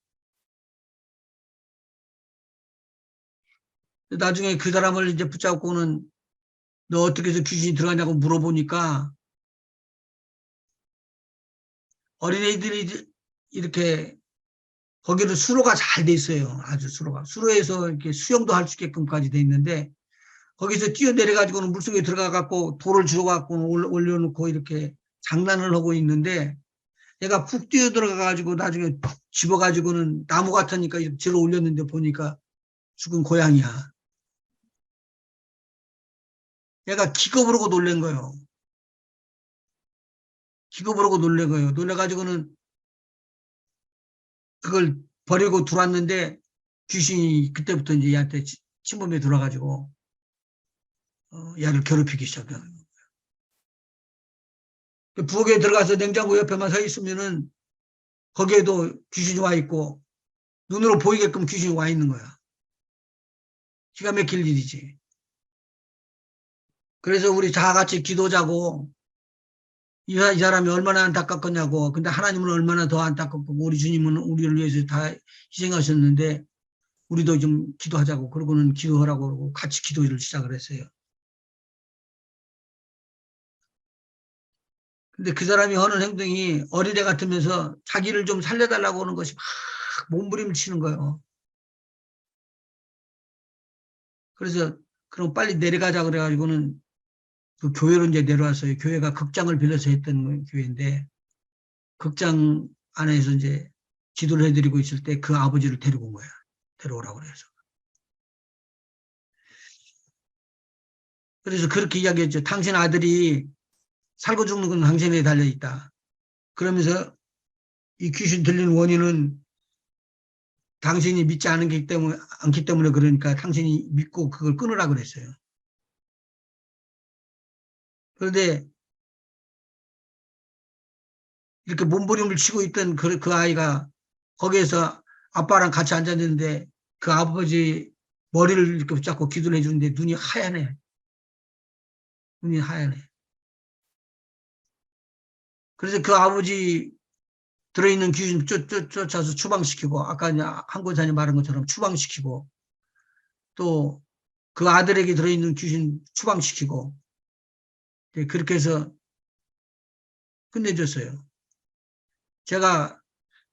나중에 그 사람을 이제 붙잡고는 너 어떻게 해서 귀신이 들어가냐고 물어보니까 어린애들이 이렇게 거기는 수로가 잘 돼 있어요. 아주 수로가. 수로에서 이렇게 수영도 할 수 있게끔까지 돼 있는데 거기서 뛰어내려가지고는 물속에 들어가갖고 돌을 주워갖고 올려놓고 이렇게 장난을 하고 있는데 얘가 푹 뛰어 들어가가지고 나중에 집어가지고는 나무 같으니까 들어 올렸는데 보니까 죽은 고양이야. 얘가 기겁을 하고 놀란 거예요. 기겁을 하고 놀란 거예요. 놀래가지고는 그걸 버리고 들어왔는데 귀신이 그때부터 이제 얘한테 침범에 들어와가지고 얘를 괴롭히기 시작해요. 부엌에 들어가서 냉장고 옆에만 서 있으면은 거기에도 귀신이 와 있고 눈으로 보이게끔 귀신이 와 있는 거야. 기가 막힐 일이지. 그래서 우리 다 같이 기도자고 이 사람이 얼마나 안타깝겠냐고. 근데 하나님은 얼마나 더 안타깝고 우리 주님은 우리를 위해서 다 희생하셨는데 우리도 좀 기도하자고 그러고는 기도하라고 그러고 같이 기도를 시작을 했어요. 근데 그 사람이 하는 행동이 어린애 같으면서 자기를 좀 살려달라고 하는 것이 막 몸부림을 치는 거예요. 그래서 그럼 빨리 내려가자 그래가지고는 그 교회로 이제 내려왔어요. 교회가 극장을 빌려서 했던 교회인데 극장 안에서 이제 기도를 해드리고 있을 때 그 아버지를 데리고 온 거야. 데려오라고 그래서. 그래서 그렇게 이야기했죠. 당신 아들이 살고 죽는 건 당신에 달려있다. 그러면서 이 귀신 들리는 원인은 당신이 믿지 않기 때문에 그러니까 당신이 믿고 그걸 끊으라 그랬어요. 그런데 이렇게 몸부림을 치고 있던 그 아이가 거기에서 아빠랑 같이 앉았는데 그 아버지 머리를 이렇게 붙잡고 기도를 해주는데 눈이 하얗네. 눈이 하얗네. 그래서 그 아버지 들어있는 귀신 쫓아서 추방시키고 아까 한 권사님 말한 것처럼 추방시키고 또 그 아들에게 들어있는 귀신 추방시키고 그렇게 해서 끝내줬어요. 제가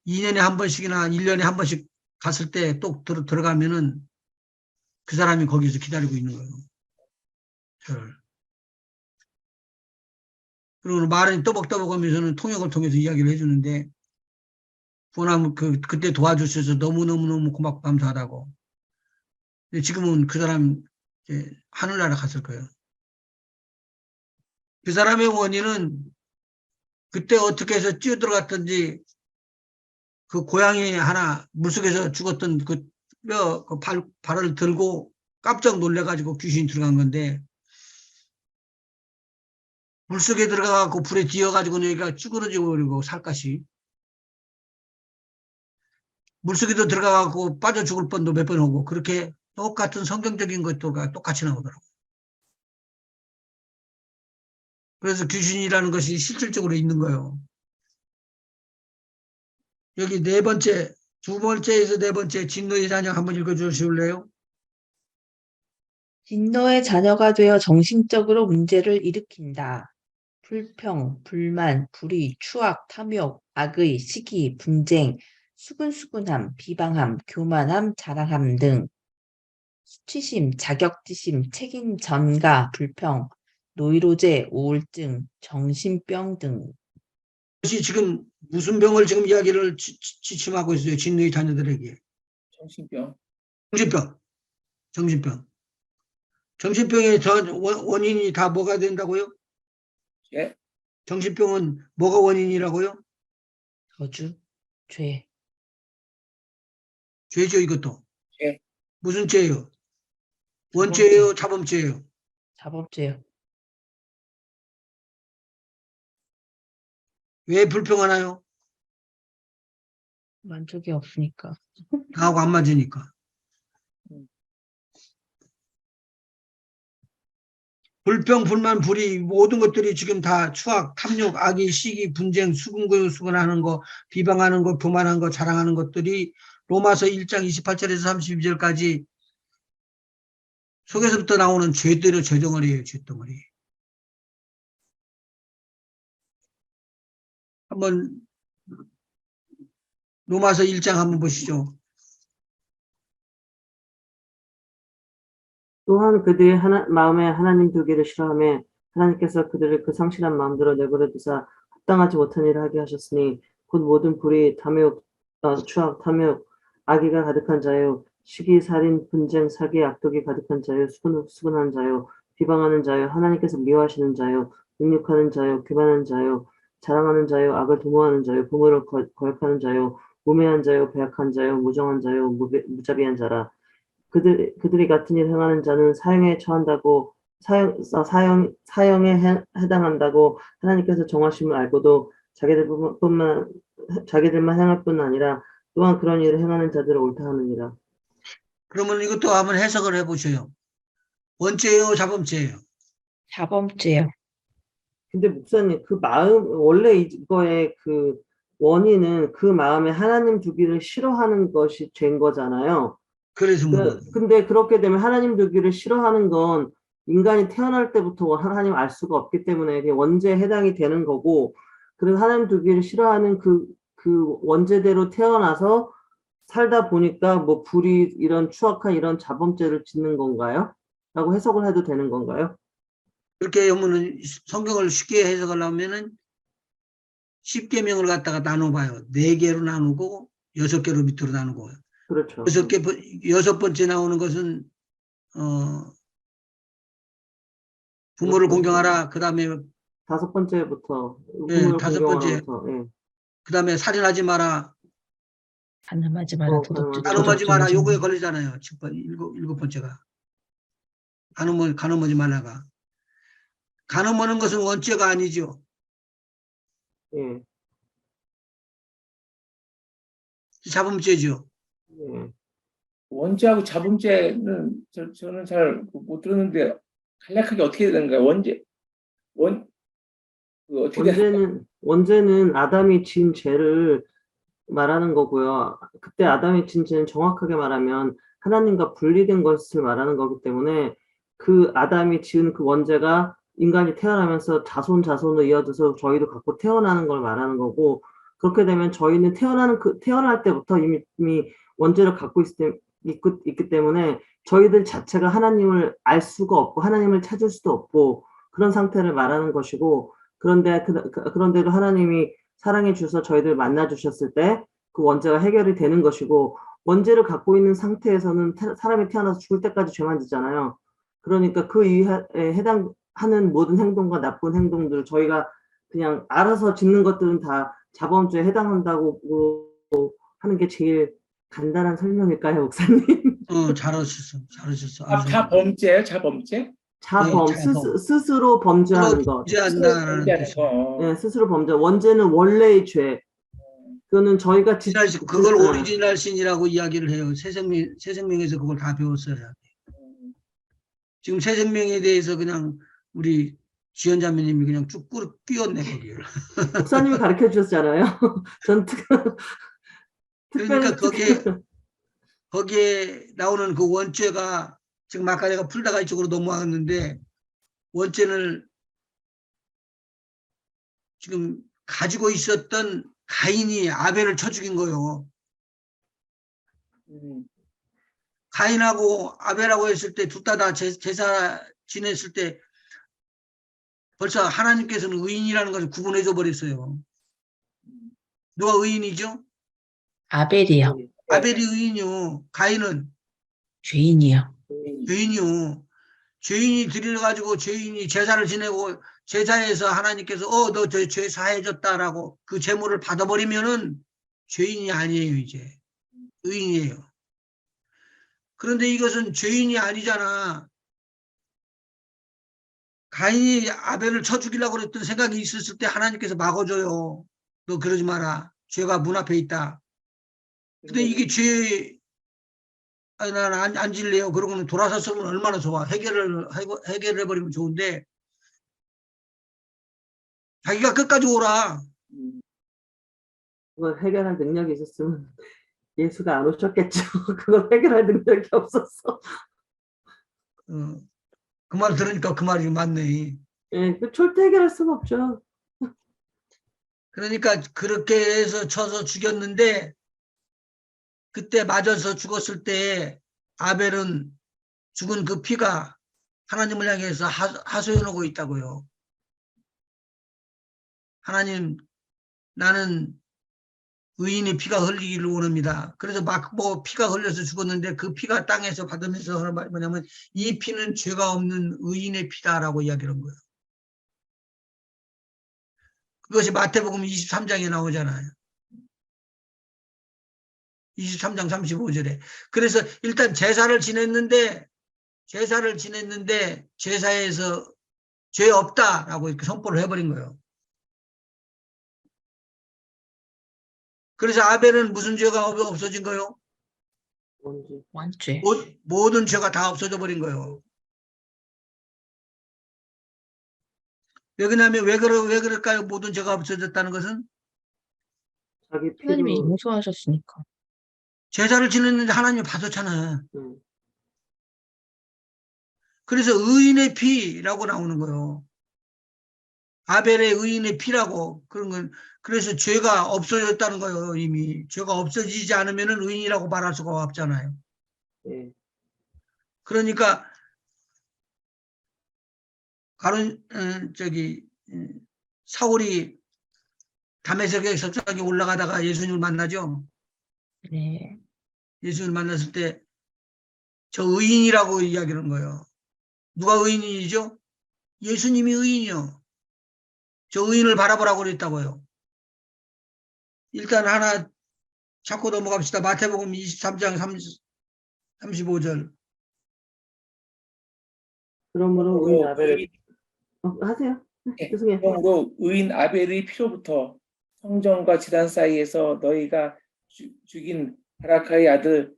2년에 한 번씩이나 1년에 한 번씩 갔을 때 또 들어가면은 그 사람이 거기서 기다리고 있는 거예요. 저를. 그리고 말은 떠벅떠벅 하면서는 통역을 통해서 이야기를 해주는데, 부모님 그때 도와주셔서 너무너무너무 고맙고 감사하다고. 근데 지금은 그 사람 이제 하늘나라 갔을 거예요. 그 사람의 원인은 그때 어떻게 해서 뛰어들어갔던지 그 고양이 하나 물속에서 죽었던 그 뼈, 발을 들고 깜짝 놀래가지고 귀신이 들어간 건데, 물속에 들어가고 불에 뒤어가지고 여기가 쭈그러지고 그리고 살갗이 물속에도 들어가고 빠져 죽을 뻔도 몇 번 오고 그렇게 똑같은 성경적인 것들과 똑같이 나오더라고요. 그래서 귀신이라는 것이 실질적으로 있는 거예요. 여기 네 번째, 두 번째에서 네 번째 진노의 자녀 한번 읽어주실래요? 진노의 자녀가 되어 정신적으로 문제를 일으킨다. 불평, 불만, 불의, 추악, 탐욕, 악의, 시기, 분쟁, 수근수근함, 비방함, 교만함, 자랑함 등 수치심, 자격지심, 책임 전가, 불평, 노이로제, 우울증, 정신병 등. 이것이 지금 무슨 병을 지금 이야기를 지침하고 있어요. 진노의 자녀들에게. 정신병. 정신병. 정신병. 정신병의 원인이 다 뭐가 된다고요? 예. 정신병은 뭐가 원인이라고요? 저주, 죄, 죄죠, 이것도. 죄. 무슨 죄예요? 원죄예요, 자범죄예요? 자범죄요. 왜 불평하나요? 만족이 없으니까. 나하고 안 맞으니까. 불평, 불만, 불의 모든 것들이 지금 다 추악, 탐욕, 악의, 시기, 분쟁, 수근하는 거, 비방하는 거, 교만한 거, 자랑하는 것들이 로마서 1장 28절에서 32절까지 속에서부터 나오는 죄대로 죄덩어리예요. 죄덩어리. 한번 로마서 1장 한번 보시죠. 또한 그들이 마음에 하나님 두기를 싫어하며 하나님께서 그들을 그 상실한 마음대로 내버려 두사 합당하지 못한 일을 하게 하셨으니 곧 모든 불의, 탐욕, 추악, 탐욕, 악의가 가득한 자요, 시기, 살인, 분쟁, 사기, 악독이 가득한 자요, 수근한 자요, 비방하는 자요, 하나님께서 미워하시는 자요, 능욕하는 자요, 교만한 자요, 자랑하는 자요, 악을 도모하는 자요, 부모를 거역하는 자요, 우매한 자요, 배약한 자요, 무정한 자요, 무자비한 자라. 그들이 같은 일을 행하는 자는 사형에 처한다고 사형에 해당한다고 하나님께서 정하심을 알고도 자기들만 행할 뿐 아니라 또한 그런 일을 행하는 자들을 옳다 하느니라. 그러면 이것도 한번 해석을 해보셔요. 원죄예요, 자범죄예요? 자범죄요. 근데 목사님, 그 마음, 원래 이거의 그 원인은 그 마음에 하나님 두기를 싫어하는 것이 죄인 거잖아요. 그래서 묻는 거예요. 근데 그렇게 되면 하나님 두기를 싫어하는 건 인간이 태어날 때부터 하나님 알 수가 없기 때문에 그게 원죄에 해당이 되는 거고, 그래서 하나님 두기를 싫어하는 그 원죄대로 태어나서 살다 보니까 뭐 불이 이런 추악한 이런 자범죄를 짓는 건가요? 라고 해석을 해도 되는 건가요? 그렇게 하면은 성경을 쉽게 해석하려면은 10계명을 갖다가 나눠봐요. 4개로 나누고 6개로 밑으로 나누고. 그렇죠. 6번째 나오는 것은 부모를 공경하라. 그 다음에 5번째부터 예, 부모를 5번째. 공경하라부터, 예. 그 다음에 살인하지 마라. 간음하지 마라. 간음하지 마라. 요거에 걸리잖아요. 7번째가. 간음하지 말라가. 간음하는 것은 원죄가 아니죠. 예. 자범죄죠. 예. 원죄하고 자범죄는 저는 잘 못 들었는데 간략하게 어떻게 되는가요? 어떻게 원죄는 아담이 지은 죄를 말하는 거고요. 그때 아담이 지은 죄는 정확하게 말하면 하나님과 분리된 것을 말하는 거기 때문에 그 아담이 지은 그 원죄가 인간이 태어나면서 자손으로 이어져서 저희도 갖고 태어나는 걸 말하는 거고, 그렇게 되면 저희는 태어날 때부터 이미 원죄를 갖고 있기 때문에 저희들 자체가 하나님을 알 수가 없고 하나님을 찾을 수도 없고 그런 상태를 말하는 것이고, 그런데도 하나님이 사랑해 주셔서 저희들 만나 주셨을 때 그 원죄가 해결이 되는 것이고, 원죄를 갖고 있는 상태에서는 사람이 태어나서 죽을 때까지 죄만 짓잖아요. 그러니까 그 이하에 해당하는 모든 행동과 나쁜 행동들, 저희가 그냥 알아서 짓는 것들은 다 자범죄에 해당한다고 하는 게 제일 간단한 설명일까요, 목사님? 잘하셨어. 잘하셨어. 자범죄예요, 자범죄? 자범, 네, 자범. 스스로 범죄하는 것. 범죄한다는 범죄하는 뜻. 거. 네, 스스로 범죄. 원죄는 원래의 죄. 그거는 저희가 그걸 오리지널 신이라고 이야기를 해요. 새생명에서 그걸 다 배웠어요. 지금 새생명에 대해서 그냥 우리 지연자매님이 그냥 쭉 끼웠네 거기를. 목사님이 가르쳐 주셨잖아요. 전 그러니까 거기에 나오는 그 원죄가 지금 아까 내가 풀다가 이쪽으로 넘어왔는데, 원죄를 지금 가지고 있었던 가인이 아벨을 쳐 죽인 거예요. 가인하고 아벨하고 했을 때 둘 다 제사 지냈을 때 벌써 하나님께서는 의인이라는 것을 구분해 줘 버렸어요. 누가 의인이죠? 아벨이요. 아벨이 의인이요. 가인은 죄인이요. 죄인이요. 죄인이 들여가지고 죄인이 제사를 지내고 제사에서 하나님께서 너 죄 사해졌다라고 그 제물을 받아버리면은 죄인이 아니에요. 이제 의인이에요. 그런데 이것은 죄인이 아니잖아. 가인이 아벨을 쳐 죽이려고 그랬던 생각이 있었을 때 하나님께서 막아줘요. 너 그러지 마라. 죄가 문 앞에 있다. 근데 이게 나는 안 질래요. 그러고는 돌아섰으면 얼마나 좋아. 해결을 해버리면 좋은데, 자기가 끝까지 오라. 그걸 해결할 능력이 있었으면 예수가 안 오셨겠죠. 그걸 해결할 능력이 없었어. 그 말 들으니까 그 말이 맞네. 예, 절대 해결할 수가 없죠. 그러니까 그렇게 해서 쳐서 죽였는데, 그때 맞아서 죽었을 때 아벨은 죽은 그 피가 하나님을 향해서 하소연하고 있다고요. 하나님, 나는 의인의 피가 흘리기를 원합니다. 그래서 막 피가 흘려서 죽었는데 그 피가 땅에서 받으면서 뭐냐면 이 피는 죄가 없는 의인의 피다라고 이야기한 거예요. 그것이 마태복음 23장에 나오잖아요. 23장 35절에. 그래서 일단 제사를 지냈는데 제사에서 죄 없다라고 이렇게 선포를 해버린 거예요. 그래서 아벨은 무슨 죄가 없어진 거예요? 원죄. 모든 죄가 다 없어져 버린 거예요. 왜 그러냐면 왜 그럴까요? 모든 죄가 없어졌다는 것은 자기 하나님이 피로. 용서하셨으니까. 제사를 지냈는데 하나님이 받았잖아요. 그래서 의인의 피라고 나오는 거예요. 아벨의 의인의 피라고. 그런 건 그래서 죄가 없어졌다는 거예요. 이미 죄가 없어지지 않으면 의인이라고 말할 수가 없잖아요. 예. 그러니까 사울이 다메섹의 석상에 올라가다가 예수님을 만나죠. 네. 예수님을 만났을 때 저 의인이라고 이야기하는 거예요. 누가 의인이죠? 예수님이 의인이요. 저 의인을 바라보라고 그랬다고요. 일단 하나 찾고 넘어갑시다. 마태복음 23장 35절. 그러므로 의인 아벨을 하세요. 죄송해요. 그러므로 의인 아벨의 피로부터 성전과 제단 사이에서 너희가 죽인 바라카의 아들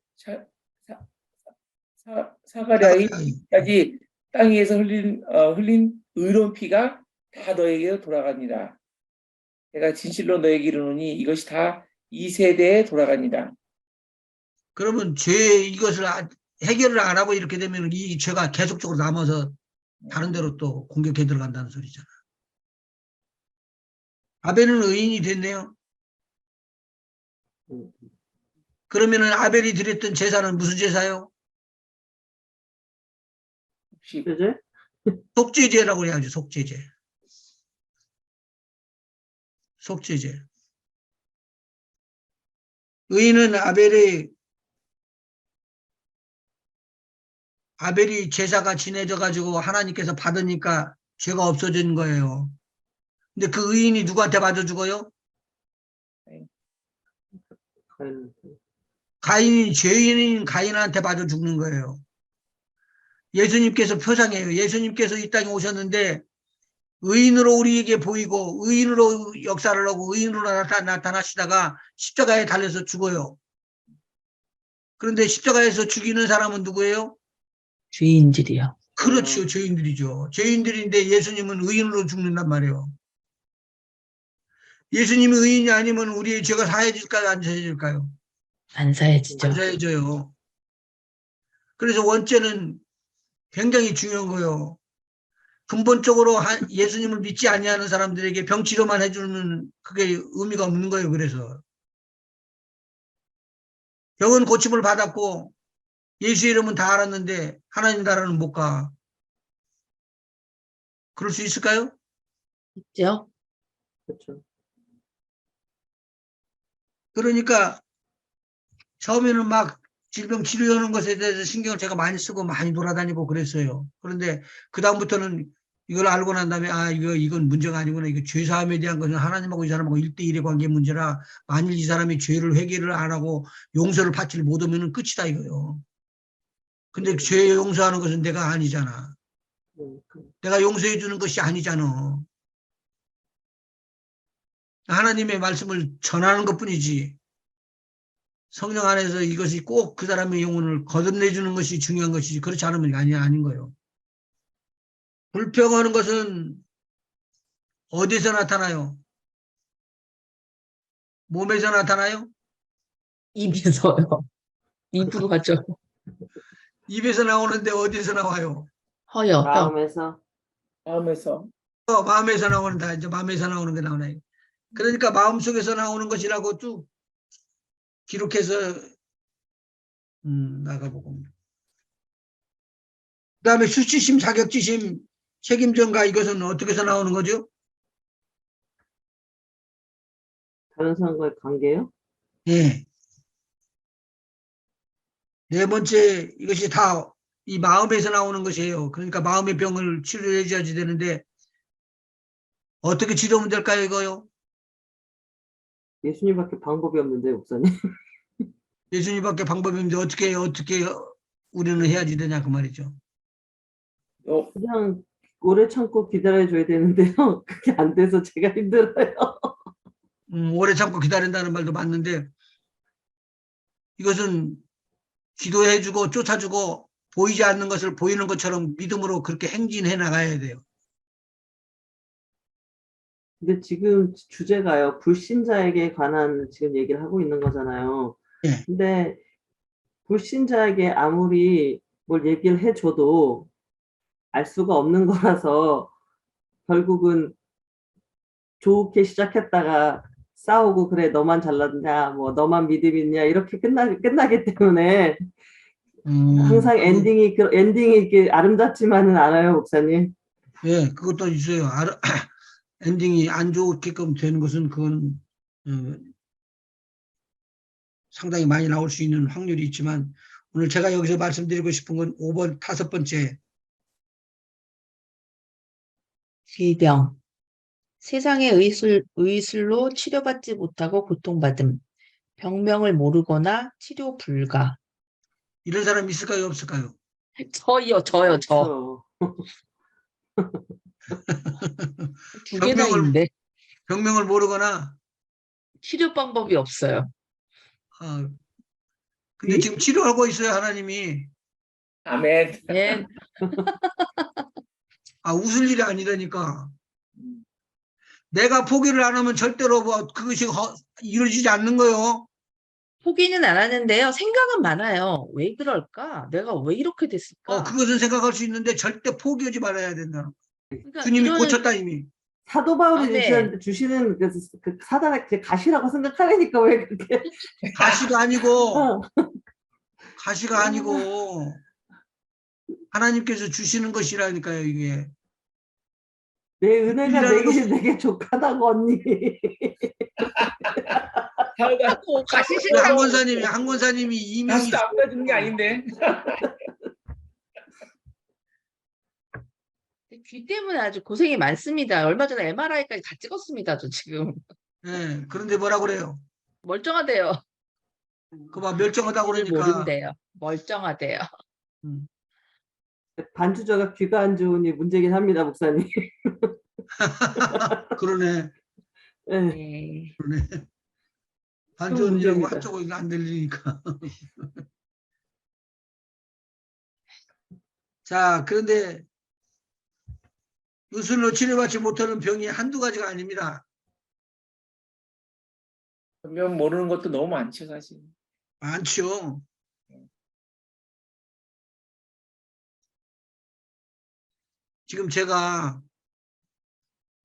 사가랴이까지 땅 위에서 흘린 의로운 피가 다 너에게 돌아가니라. 내가 진실로 너에게 이르노니 이것이 다 이 세대에 돌아가니라. 그러면 이것을 해결을 안 하고 이렇게 되면 이 죄가 계속적으로 남아서 다른 데로 또 공격해 들어간다는 소리잖아. 아벨은 의인이 됐네요. 음. 그러면은 아벨이 드렸던 제사는 무슨 제사요? 혹시 그제? 속죄제라고 해야죠. 속죄제. 속죄제. 의인은 아벨이 제사가 지내져 가지고 하나님께서 받으니까 죄가 없어진 거예요. 근데 그 의인이 누구한테 맞아 죽어요? 과연 가인이 죄인인 가인한테 맞아 죽는 거예요. 예수님께서 표상이에요. 예수님께서 이 땅에 오셨는데 의인으로 우리에게 보이고 의인으로 역사를 하고 의인으로 나타나시다가 십자가에 달려서 죽어요. 그런데 십자가에서 죽이는 사람은 누구예요? 죄인들이요. 그렇죠. 죄인들이죠. 죄인들인데 예수님은 의인으로 죽는단 말이에요. 예수님이 의인이 아니면 우리의 죄가 사해질까요? 안 사해질까요? 안 사해지죠. 안 사해져요. 그래서 원죄는 굉장히 중요한 거예요. 근본적으로 예수님을 믿지 아니하는 사람들에게 병치료만 해주는 그게 의미가 없는 거예요. 그래서 병은 고침을 받았고 예수 이름은 다 알았는데 하나님 나라는 못 가. 그럴 수 있을까요? 있죠? 그렇죠. 그러니까 처음에는 막 질병 치료하는 것에 대해서 신경을 제가 많이 쓰고 많이 돌아다니고 그랬어요. 그런데 그다음부터는 이걸 알고 난 다음에 이건 문제가 아니구나. 이거 죄사함에 대한 것은 하나님하고 이 사람하고 1대1의 관계 문제라 만일 이 사람이 죄를 회개를 안 하고 용서를 받지를 못하면 끝이다 이거요. 근데 죄 용서하는 것은 내가 아니잖아. 내가 용서해 주는 것이 아니잖아. 하나님의 말씀을 전하는 것뿐이지. 성령 안에서 이것이 꼭 그 사람의 영혼을 거듭내주는 것이 중요한 것이지 그렇지 않으면 아닌 거예요. 불평하는 것은 어디서 나타나요? 몸에서 나타나요? 입에서요. 입으로 하죠. 입에서 나오는데 어디서 나와요? 허요, 혀. 마음에서 마음에서 마음에서 나오는다. 이제 마음에서 나오는 게 나오나요? 그러니까 마음속에서 나오는 것이라고 쭉 기록해서 나가보고. 그다음에 수치심, 자격지심, 책임전가 이것은 어떻게 해서 나오는 거죠? 다른 사람과의 관계요? 예. 네 번째 이것이 다 이 마음에서 나오는 것이에요. 그러니까 마음의 병을 치료해 줘야지 되는데 어떻게 치료하면 될까요 이거요? 예수님밖에 방법이 없는데 목사님. 예수님밖에 방법이 없는데 어떻게 우리는 해야지 되냐 그 말이죠. 어, 그냥 오래 참고 기다려줘야 되는데요. 그게 안 돼서 제가 힘들어요. 오래 참고 기다린다는 말도 맞는데 이것은 기도해주고 쫓아주고 보이지 않는 것을 보이는 것처럼 믿음으로 그렇게 행진해 나가야 돼요. 근데 지금 주제가요. 불신자에게 관한 지금 얘기를 하고 있는 거잖아요. 예. 근데 불신자에게 아무리 뭘 얘기를 해줘도 알 수가 없는 거라서 결국은 좋게 시작했다가 싸우고 그래 너만 잘났냐 뭐 너만 믿음 있냐 이렇게 끝나기 때문에 항상 엔딩이 이렇게 아름답지만은 않아요, 목사님. 예, 그것도 있어요. 엔딩이 안 좋게끔 되는 것은 그건 상당히 많이 나올 수 있는 확률이 있지만 오늘 제가 여기서 말씀드리고 싶은 건 5번 5번째 질병. 세상의 의술로 치료받지 못하고 고통받음. 병명을 모르거나 치료 불가. 이런 사람 있을까요 없을까요? 저요. 그렇죠. 두 개나 있는데 병명을 모르거나 치료 방법이 없어요. 근데 지금 치료하고 있어요 하나님이. 아멘. 네, 웃을 일이 아니라니까. 내가 포기를 안 하면 절대로 그것이 이루어지지 않는 거예요. 포기는 안 하는데요. 생각은 많아요. 왜 그럴까? 내가 왜 이렇게 됐을까? 그것은 생각할 수 있는데 절대 포기하지 말아야 된다. 그러니까 주님이 이거는 고쳤다 이미. 사도 바울이 아멘. 주시는 그 사단의 그 가시라고 생각하려니까 왜 그렇게 가시가 아니고 어, 가시가 아니고 하나님께서 주시는 것이라니까요, 이게. 내 은혜가 일이라는 것이 내게 족하다고 언니. 하여간 뭐 가시 우리 싫다고. 한 권사님이 이명이 가시도 아무나 주는 게 아닌데. 귀 때문에 아주 고생이 많습니다. 얼마 전에 MRI까지 다 찍었습니다. 저 지금 예, 그런데 뭐라 그래요? 멀쩡하대요. 그봐 멀쩡하다고 귀를 그러니까. 모른대요. 멀쩡하대요. 음. 반주자가 귀가 안 좋으니 문제긴 합니다, 목사님. 그러네. 네, 네. 그러네. 좀 반전이라고 문제입니다. 한쪽은 안 들리니까. 자, 그런데 의술로 치료받지 못하는 병이 한두 가지가 아닙니다. 면 모르는 것도 너무 많죠, 사실. 많죠. 지금 제가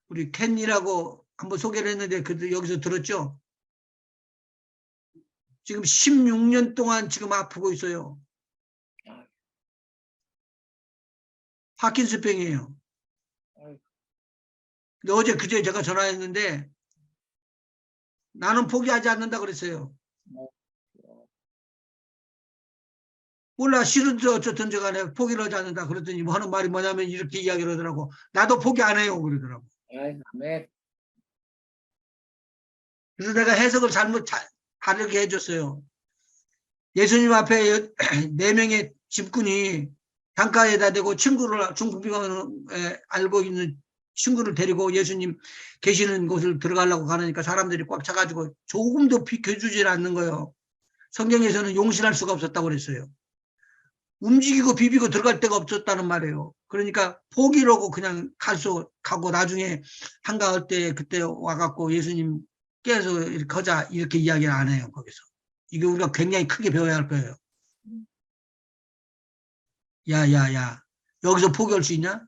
우리 캔이라고 한번 소개를 했는데 그때 여기서 들었죠? 지금 16년 동안 지금 아프고 있어요. 파킨슨병이에요. 근데 어제 그제 제가 전화했는데 나는 포기하지 않는다 그랬어요. 몰라 싫은지 어쨌든지 간에 포기를 하지 않는다 그랬더니 뭐 하는 말이 뭐냐면 이렇게 이야기를 하더라고. 나도 포기 안 해요 그러더라고. 아멘. 그래서 내가 해석을 다르게 해줬어요. 예수님 앞에 4명의 집군이 강가에다 대고 친구를 중국병원에 알고 있는 친구를 데리고 예수님 계시는 곳을 들어가려고 가니까 사람들이 꽉 차가지고 조금도 비켜주질 않는 거예요. 성경에서는 용신할 수가 없었다고 그랬어요. 움직이고 비비고 들어갈 데가 없었다는 말이에요. 그러니까 포기라고 그냥 가고 나중에 한가할 때 그때 와갖고 예수님 깨서 이렇게 하자 이렇게 이야기를 안 해요. 거기서. 이게 우리가 굉장히 크게 배워야 할 거예요. 야 여기서 포기할 수 있냐?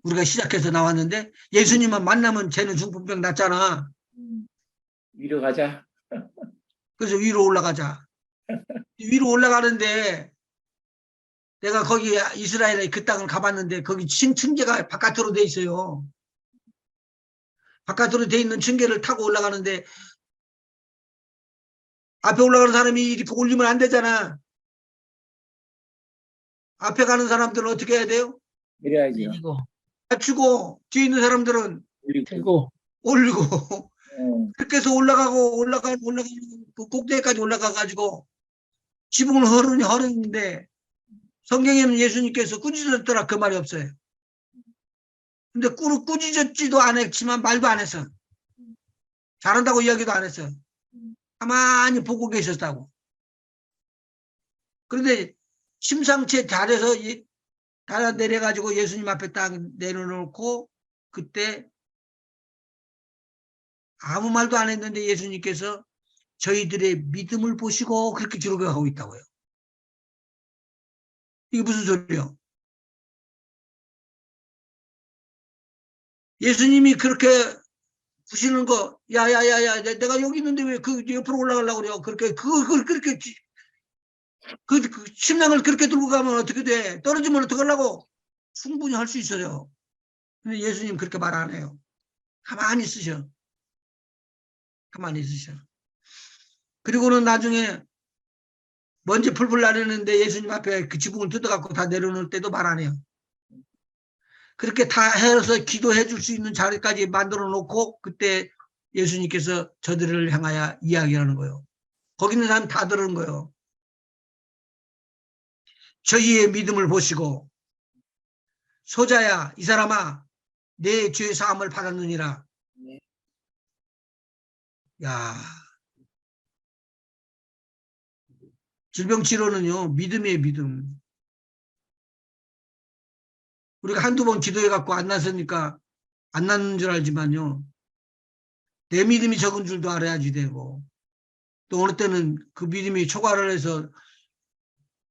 우리가 시작해서 나왔는데 예수님만 만나면 쟤는 중풍병 낫잖아. 위로 가자. 그래서 위로 올라가자. 위로 올라가는데 내가 거기 이스라엘의 그 땅을 가봤는데 거기 층계가 바깥으로 돼 있어요. 바깥으로 돼 있는 층계를 타고 올라가는데 앞에 올라가는 사람이 이렇게 올리면 안 되잖아. 앞에 가는 사람들은 어떻게 해야 돼요? 내려야죠. 내리고 맞추고 뒤에 있는 사람들은 들고 올리고 어, 그렇게 해서 올라가는 그 꼭대기까지 올라가가지고 지붕을 허르는데 성경에는 예수님께서 꾸짖었더라 그 말이 없어요. 근데 꾸짖었지도 않았지만 말도 안 했어. 잘한다고 이야기도 안 했어. 가만히 보고 계셨다고. 그런데 심상치 잘해서 달아 내려가지고 예수님 앞에 딱 내려놓고 그때 아무 말도 안 했는데 예수님께서 저희들의 믿음을 보시고 그렇게 기록하고 있다고요. 이게 무슨 소리예요? 예수님이 그렇게 부시는 거, 야야야야, 내가 여기 있는데 왜 그 옆으로 올라가려고 그래요? 그렇게 그렇게 그 침낭을 그렇게 들고 가면 어떻게 돼? 떨어지면 어떡하려고? 충분히 할 수 있어요. 근데 예수님 그렇게 말 안 해요. 가만히 있으셔. 가만히 있으셔. 그리고는 나중에 먼지 풀풀 나르는데 예수님 앞에 그 지붕을 뜯어갖고 다 내려놓을 때도 말 안 해요. 그렇게 다 해서 기도해 줄 수 있는 자리까지 만들어 놓고 그때 예수님께서 저들을 향하여 이야기하는 거예요. 거기 있는 사람 다 들은 거예요. 저희의 믿음을 보시고 소자야 이 사람아 내 죄 사함을 받았느니라. 네. 야, 질병 치료는요 믿음이에요 믿음. 우리가 한두 번 기도해 갖고 안 났으니까 안 났는 줄 알지만요 내 믿음이 적은 줄도 알아야지 되고 또 어느 때는 그 믿음이 초과를 해서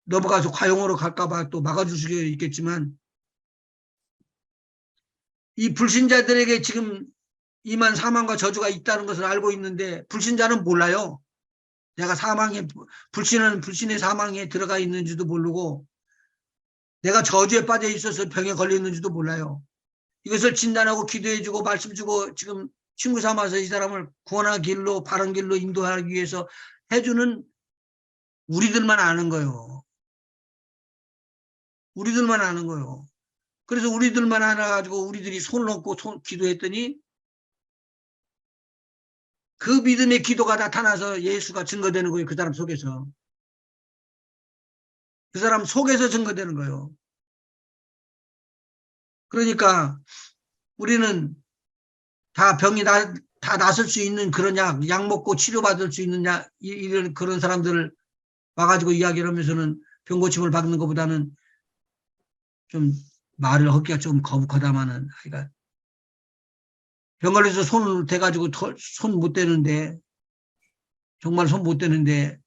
넘어가서 과용으로 갈까봐 또 막아줄 수 있겠지만 이 불신자들에게 지금 이만 사망과 저주가 있다는 것을 알고 있는데 불신자는 몰라요. 내가 불신의 사망에 들어가 있는지도 모르고 내가 저주에 빠져 있어서 병에 걸렸는지도 몰라요. 이것을 진단하고 기도해주고 말씀 주고 지금 친구 삼아서 이 사람을 구원의 길로 바른 길로 인도하기 위해서 해주는 우리들만 아는 거예요. 우리들만 아는 거예요. 그래서 우리들만 알아가지고 우리들이 손을 얹고 기도했더니 그 믿음의 기도가 나타나서 예수가 증거되는 거예요. 그 사람 속에서. 그 사람 속에서 증거되는 거예요. 그러니까 우리는 다 병이 다 나설 수 있는 그런 약 먹고 치료받을 수 있는 이런 그런 사람들을 와가지고 이야기를 하면서는 병 고침을 받는 것보다는 좀 말을 하기가 좀 거북하다마는 하여간 병 걸려서 손을 대가지고 손 못 대는데 정말 손 못 대는데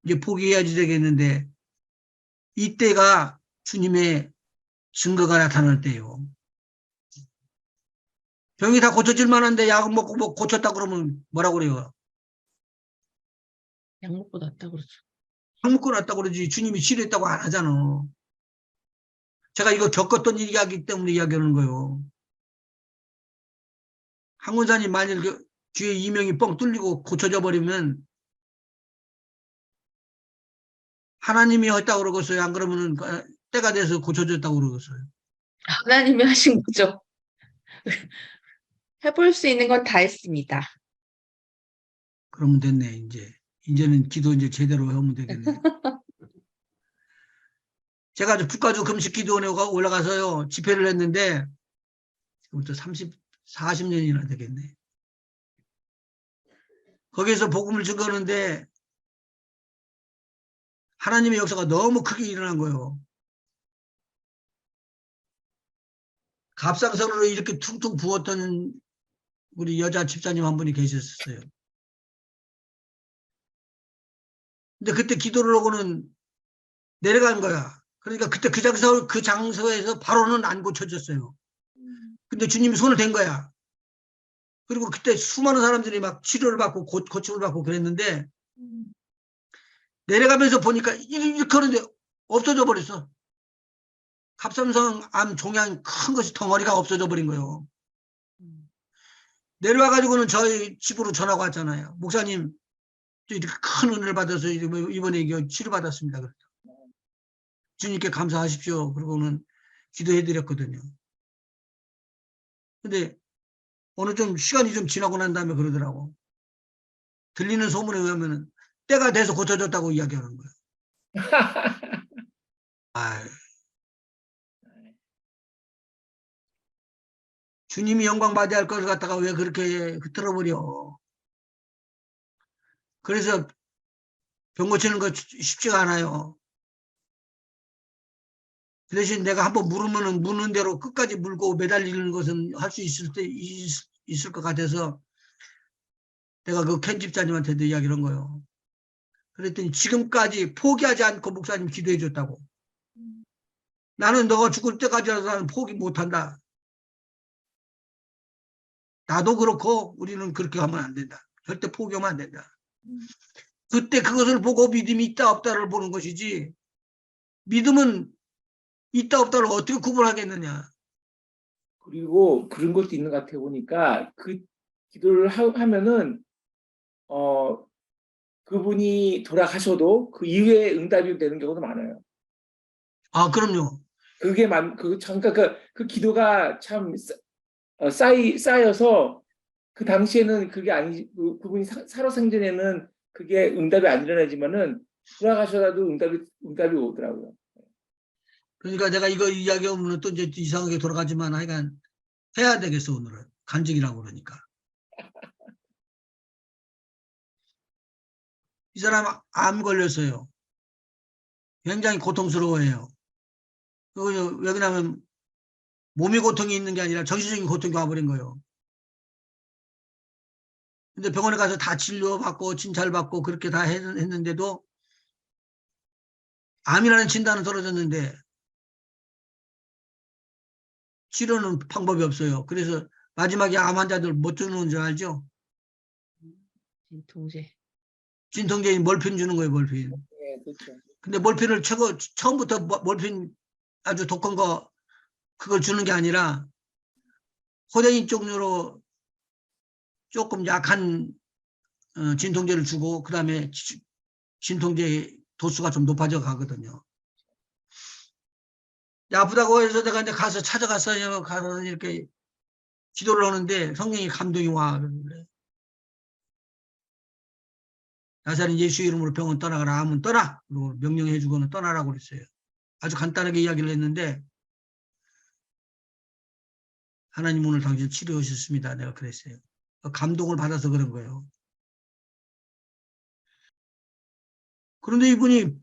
이제 포기해야지 되겠는데 이때가 주님의 증거가 나타날 때요. 병이 다 고쳐질 만한데 약 먹고 뭐 고쳤다 그러면 뭐라고 그래요? 약 먹고 낫다 그러죠. 약 먹고 났다 그러지 주님이 치료했다고 안 하잖아. 제가 이거 겪었던 이야기 때문에 이야기하는 거예요. 한 권사님 만일 뒤에 이명이 뻥 뚫리고 고쳐져 버리면 하나님이 했다고 그러겠어요? 안 그러면은 때가 돼서 고쳐졌다고 그러겠어요? 하나님이 하신 거죠. 해볼 수 있는 건 다 했습니다. 그러면 됐네, 이제. 이제는 기도 이제 제대로 하면 되겠네. 제가 북가주 금식기도원에 올라가서요, 집회를 했는데, 지금부터 40년이나 되겠네. 거기에서 복음을 증거하는데, 하나님의 역사가 너무 크게 일어난 거예요. 갑상선으로 이렇게 퉁퉁 부었던 우리 여자 집사님 한 분이 계셨어요. 근데 그때 기도를 하고는 내려간 거야. 그러니까 그때 그 장소에서 바로는 안 고쳐졌어요. 근데 주님이 손을 댄 거야. 그리고 그때 수많은 사람들이 막 치료를 받고 고침을 받고 그랬는데 내려가면서 보니까 이렇게 하는데 없어져 버렸어. 갑상선 암 종양 큰 것이 덩어리가 없어져 버린 거예요. 내려와가지고는 저희 집으로 전화가 왔잖아요. 목사님, 이렇게 큰 은혜를 받아서 이번에 치료받았습니다. 주님께 감사하십시오. 그러고는 기도해드렸거든요. 근데 어느 좀 시간이 좀 지나고 난 다음에 그러더라고. 들리는 소문에 의하면 때가 돼서 고쳐졌다고 이야기하는 거예요. 아, 주님이 영광 받아야 할 것을 갖다가 왜 그렇게 틀어버려. 그래서 병 고치는 거 쉽지가 않아요. 그 대신 내가 한번 물으면은 묻는 대로 끝까지 물고 매달리는 것은 할 수 있을 것 같아서 내가 그 켄 집사님한테도 이야기를 한 거예요. 그랬더니 지금까지 포기하지 않고 목사님 기도해 줬다고. 나는 너가 죽을 때까지라도 나는 포기 못한다. 나도 그렇고 우리는 그렇게 하면 안 된다. 절대 포기하면 안 된다. 그때 그것을 보고 믿음이 있다 없다를 보는 것이지 믿음은 있다 없다를 어떻게 구분하겠느냐. 그리고 그런 것도 있는 것 같아 보니까 그 기도를 하면은 그분이 돌아가셔도 그 이후에 응답이 되는 경우도 많아요. 아, 그럼요. 그게 잠깐 그 기도가 참 쌓여서 그 당시에는 그게 아니 그분이 살아생전에는 그게 응답이 안 일어나지만은 돌아가셔도 응답이 오더라고요. 그러니까 내가 이거 이야기하면 또 이제 이상하게 돌아가지만 하여간 해야 되겠어, 오늘은. 간증이라고 그러니까. 이 사람 암 걸렸어요. 굉장히 고통스러워해요. 왜 그러냐면 몸의 고통이 있는 게 아니라 정신적인 고통이 와버린 거예요. 근데 병원에 가서 다 진료받고 진찰받고 그렇게 다 했는데도 암이라는 진단은 떨어졌는데 치료는 방법이 없어요. 그래서 마지막에 암 환자들 못 주는 줄 알죠? 진통제. 진통제인 몰핀 주는 거예요, 몰핀. 네, 그렇죠. 근데 몰핀을 처음부터 몰핀 아주 독한 거 그걸 주는 게 아니라 호데인 종류로 조금 약한 진통제를 주고 그다음에 진통제 도수가 좀 높아져 가거든요. 아프다고 해서 내가 이제 가서 찾아갔어요. 가서 이렇게 기도를 하는데 성령이 감동이 와. 나사렛 예수 이름으로 병원 떠나가라 하면 떠나. 그리고 명령해 주고는 떠나라고 그랬어요. 아주 간단하게 이야기를 했는데 하나님 오늘 당신 치료하셨습니다. 내가 그랬어요. 감동을 받아서 그런 거예요. 그런데 이분이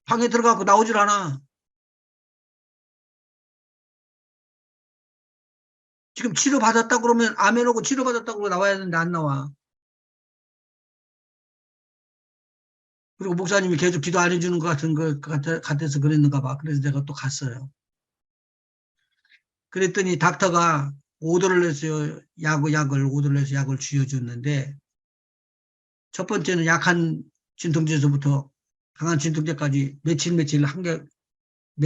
방에 들어가고 나오질 않아. 지금 치료받았다 그러면 아멘 하고 치료받았다 그러고 나와야 되는데 안 나와. 그리고 목사님이 계속 기도 안 해주는 것 같은 것 같아서 그랬는가 봐. 그래서 내가 또 갔어요. 그랬더니 닥터가 오더를 했어요. 약을 오더를 해서 약을 쥐어줬는데 첫 번째는 약한 진통제에서부터 강한 진통제까지 며칠 몇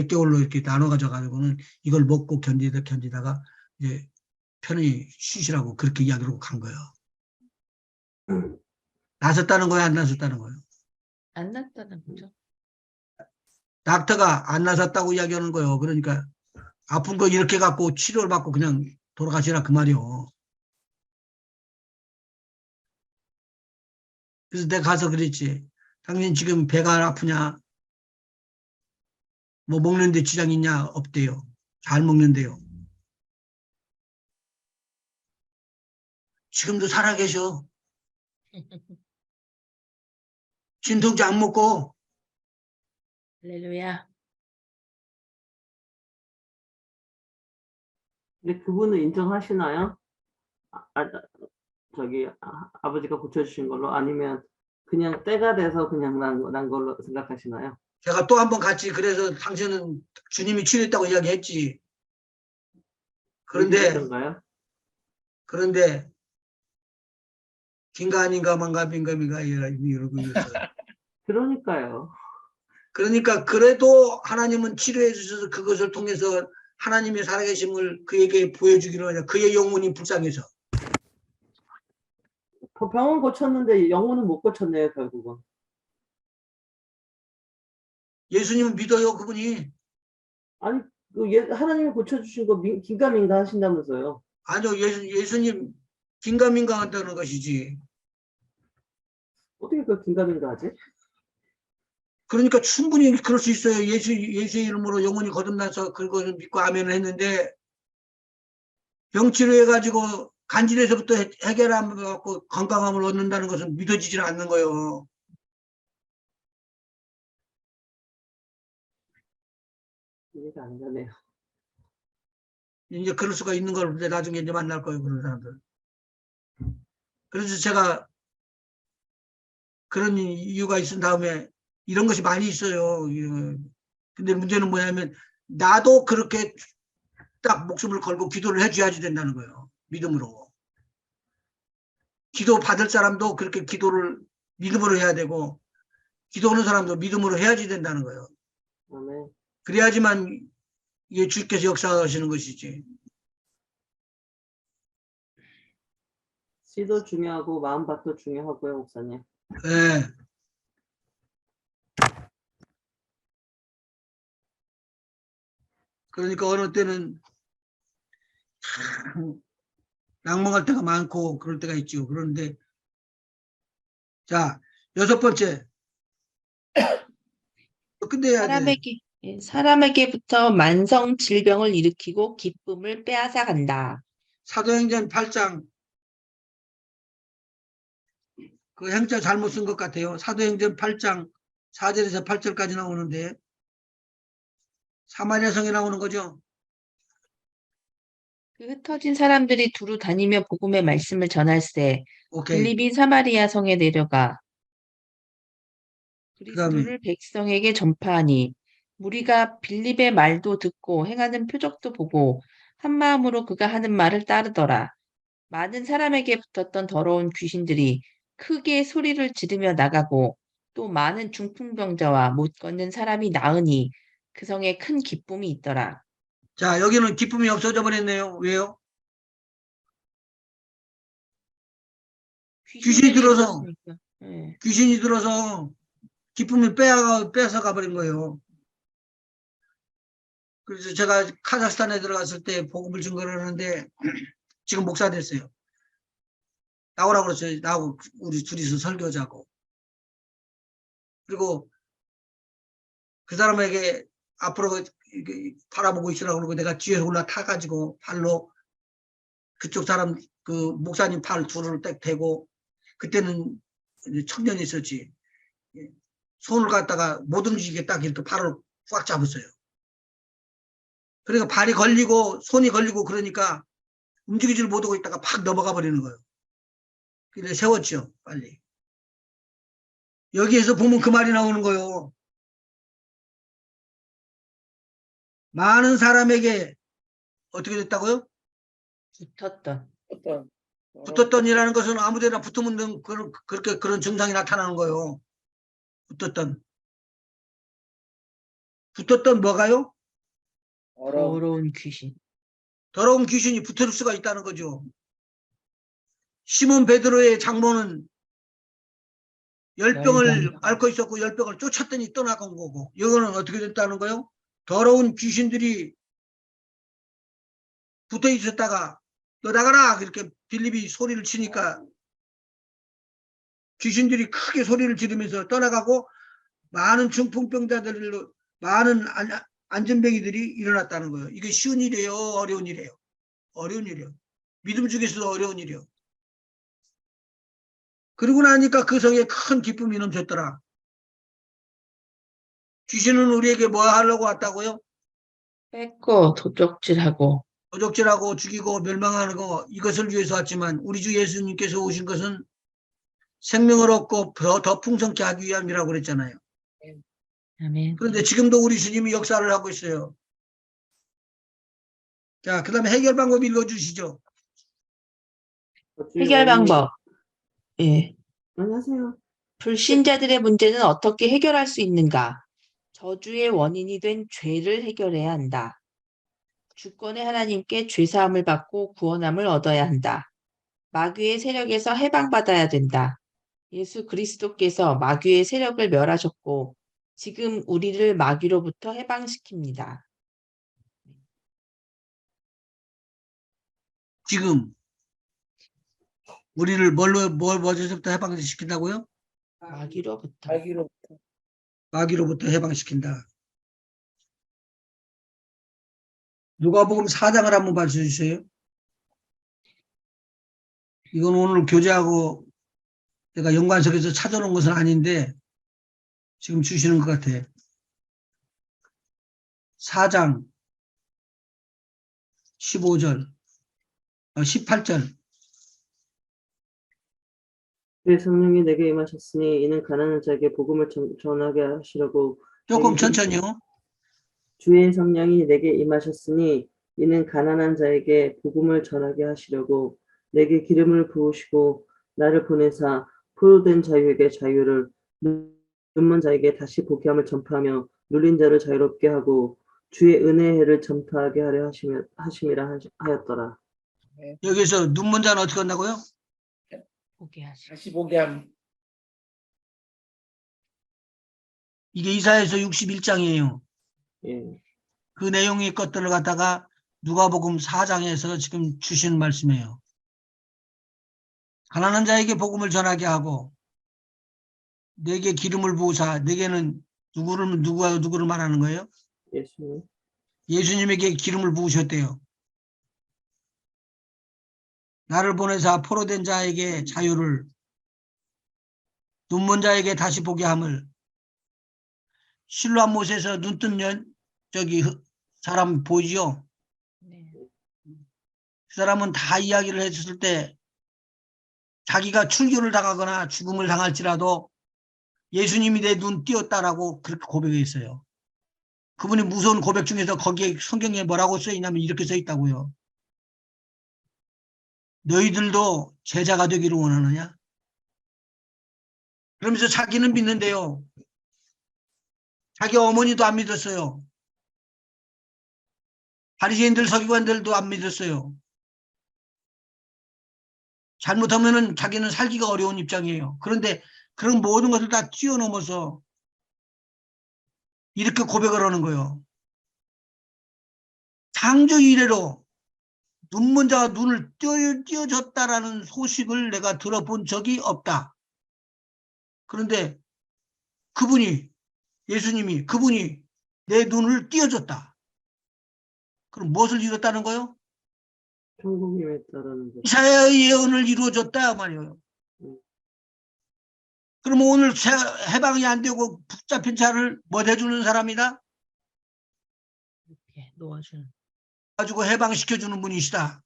개월로 이렇게 나눠가져 가지고는 이걸 먹고 견디다가 이제 편히 쉬시라고 그렇게 이야기를 하고 간 거예요. 나섰다는 거야, 안 나섰다는 거예요? 안 났다는 거죠. 닥터가 안 나섰다고 이야기하는 거예요. 그러니까 아픈 거 이렇게 갖고 치료를 받고 그냥 돌아가시라 그 말이요. 그래서 내가 가서 그랬지. 당신 지금 배가 아프냐? 뭐 먹는데 지장 있냐? 없대요. 잘 먹는데요. 지금도 살아계셔. 진통제 안 먹고. 할렐루야. 근데 그분은 인정하시나요? 아버지가 고쳐주신 걸로 아니면 그냥 때가 돼서 그냥 난 걸로 생각하시나요? 제가 또 한 번 같이 그래서 당신은 주님이 치료했다고 이야기했지. 그러시던가요? 그런데 긴가민가 망가민가민가 이러고 있어요. 그러니까요. 그러니까 그래도 하나님은 치료해 주셔서 그것을 통해서 하나님의 살아계심을 그에게 보여주기로 하냐. 그의 영혼이 불쌍해서. 병원 고쳤는데 영혼은 못 고쳤네요, 결국은. 예수님은 믿어요, 그분이. 아니, 하나님이 고쳐주신 거 긴가민가 하신다면서요. 아니요, 예수님 긴가민가 한다는 것이지. 어떻게 그 긴가민가 하지? 그러니까 충분히 그럴 수 있어요. 예수의 이름으로 영혼이 거듭나서 그걸 믿고 아멘을 했는데 병 치료해가지고 간질에서부터 해결함을 갖고 건강함을 얻는다는 것은 믿어지질 않는 거예요. 이해가 안 가네요. 이제 그럴 수가 있는 걸 나중에 이제 만날 거예요, 그런 사람들. 그래서 제가 그런 이유가 있은 다음에 이런 것이 많이 있어요. 근데 문제는 뭐냐면 나도 그렇게 딱 목숨을 걸고 기도를 해줘야지 된다는 거예요. 믿음으로. 기도 받을 사람도 그렇게 기도를 믿음으로 해야 되고 기도하는 사람도 믿음으로 해야지 된다는 거예요. 아멘. 그래야지만 이게 주께서 역사하시는 것이지. 씨도 중요하고 마음밭도 중요하고요, 목사님. 네. 그러니까 어느 때는 낭망할 때가 많고 그럴 때가 있죠. 그런데 자, 6번째. 끝내야 돼. 사람에게부터 만성 질병을 일으키고 기쁨을 빼앗아 간다. 사도행전 8장 그 행자 잘못 쓴 것 같아요. 사도행전 8장 4절에서 8절까지 나오는데 사마리아 성에 나오는 거죠. 그 흩어진 사람들이 두루 다니며 복음의 말씀을 전할세. 오케이. 빌립이 사마리아 성에 내려가 그다음에 그리스도를 백성에게 전파하니 무리가 빌립의 말도 듣고 행하는 표적도 보고 한 마음으로 그가 하는 말을 따르더라. 많은 사람에게 붙었던 더러운 귀신들이 크게 소리를 지르며 나가고 또 많은 중풍병자와 못 걷는 사람이 나으니 그 성에 큰 기쁨이 있더라. 자, 여기는 기쁨이 없어져 버렸네요. 왜요? 귀신이 귀신들이 들어서, 있었으니까. 예. 귀신이 들어서 기쁨을 뺏어가 버린 거예요. 그래서 제가 카자흐스탄에 들어갔을 때 복음을 증거를 하는데 지금 목사 됐어요. 나오라고 그랬어요. 나하고 우리 둘이서 설교자고. 그리고 그 사람에게 앞으로 이렇게 바라보고 있으라고 그러고 내가 뒤에서 올라타가지고 발로 그쪽 사람 그 목사님 팔 둘을 딱 대고 그때는 이제 청년이 있었지. 예. 손을 갖다가 못 움직이게 딱 이렇게 발을 꽉 잡았어요. 그러니까 발이 걸리고 손이 걸리고 그러니까 움직이지를 못하고 있다가 팍 넘어가 버리는 거예요. 그래서 세웠죠, 빨리. 여기에서 보면 그 말이 나오는 거예요. 많은 사람에게 어떻게 됐다고요? 붙었던. 어떤 붙었던이라는 것은 아무데나 붙으면 그렇게 그런 증상이 나타나는 거예요. 붙었던 뭐가요? 더러운 더러운 귀신. 더러운 귀신이 붙을 수가 있다는 거죠. 시몬 베드로의 장모는 열병을 열병. 앓고 있었고 열병을 쫓았더니 떠나간 거고, 이거는 어떻게 됐다는 거예요? 더러운 귀신들이 붙어 있었다가 너 나가라 그렇게 빌립이 소리를 치니까 귀신들이 크게 소리를 지르면서 떠나가고 많은 중풍병자들로 많은 안전뱅이들이 일어났다는 거예요. 이게 쉬운 일이에요, 어려운 일이에요? 어려운 일이에요. 믿음 중에서도 어려운 일이에요. 그러고 나니까 그 성에 큰 기쁨이 넘쳤더라. 귀신은 우리에게 뭐 하려고 왔다고요? 뺏고 도적질하고. 도적질하고 죽이고 멸망하는 거, 이것을 위해서 왔지만 우리 주 예수님께서 오신 것은 생명을 얻고 더 풍성케 하기 위함이라고 그랬잖아요. 아멘. 그런데 지금도 우리 주님이 역사를 하고 있어요. 자, 그 다음에 해결 방법 읽어주시죠. 해결 방법. 예. 안녕하세요. 불신자들의 문제는 어떻게 해결할 수 있는가? 저주의 원인이 된 죄를 해결해야 한다. 주권의 하나님께 죄사함을 받고 구원함을 얻어야 한다. 마귀의 세력에서 해방받아야 된다. 예수 그리스도께서 마귀의 세력을 멸하셨고 지금 우리를 마귀로부터 해방시킵니다. 지금 우리를 뭐서부터 해방시킨다고요? 마귀로부터. 마귀로부터 마귀로부터 해방시킨다. 누가복음 4장을 한번 봐주세요. 이건 오늘 교재하고 내가 연관석에서 찾아놓은 것은 아닌데 지금 주시는 것 같아. 4장 15절 18절. 네, 성령이 내게 임하셨으니 이는 가난한 자에게 복음을 전하게 하시려고 조금 천천히요. 주의 성령이 내게 임하셨으니 이는 가난한 자에게 복음을 전하게 하시려고 내게 기름을 부으시고 나를 보내사 포로된 자유에게 자유를 눈먼 자에게 다시 보게 함을 전파하며 눌린 자를 자유롭게 하고 주의 은혜의 해를 전파하게 하려 하심이라 하였더라. 여기서 눈먼 자는 어떻게 한다고요? 보게 하시. 다시 보게 함. 이게 이사야서 61장이에요. 예. 그 내용의 것들을 갖다가 누가복음 4장에서 지금 주시는 말씀이에요. 가난한 자에게 복음을 전하게 하고 내게 기름을 부으사, 내게는 누구를 말하는 거예요? 예수님. 예수님에게 기름을 부으셨대요. 나를 보내사 포로된 자에게 자유를, 눈먼 자에게 다시 보게 함을, 실로암 못에서 눈뜬 사람 보이죠? 네. 그 사람은 다 이야기를 했을 때 자기가 출교를 당하거나 죽음을 당할지라도 예수님이 내 눈 띄었다라고 그렇게 고백했어요. 그분이 무서운 고백 중에서 거기에 성경에 뭐라고 써 있냐면 이렇게 써 있다고요. 너희들도 제자가 되기를 원하느냐? 그러면서 자기는 믿는데요. 자기 어머니도 안 믿었어요. 바리새인들 서기관들도 안 믿었어요. 잘못하면은 자기는 살기가 어려운 입장이에요. 그런데 그런 모든 것을 다 뛰어넘어서 이렇게 고백을 하는 거예요. 창조 이래로 눈먼 자가 눈을 띄어줬다라는 소식을 내가 들어본 적이 없다. 그런데 그분이, 예수님이, 그분이 내 눈을 띄어줬다. 그럼 무엇을 이뤘다는 거예요? 천국이 맺다라는 거. 이사야의 예언을 이루어줬다 말이에요. 그러면 오늘 해방이 안 되고 붙잡힌 자를 뭐 해주는 사람이다? 이렇게 놓아주는. 가지고 해방시켜주는 분이시다.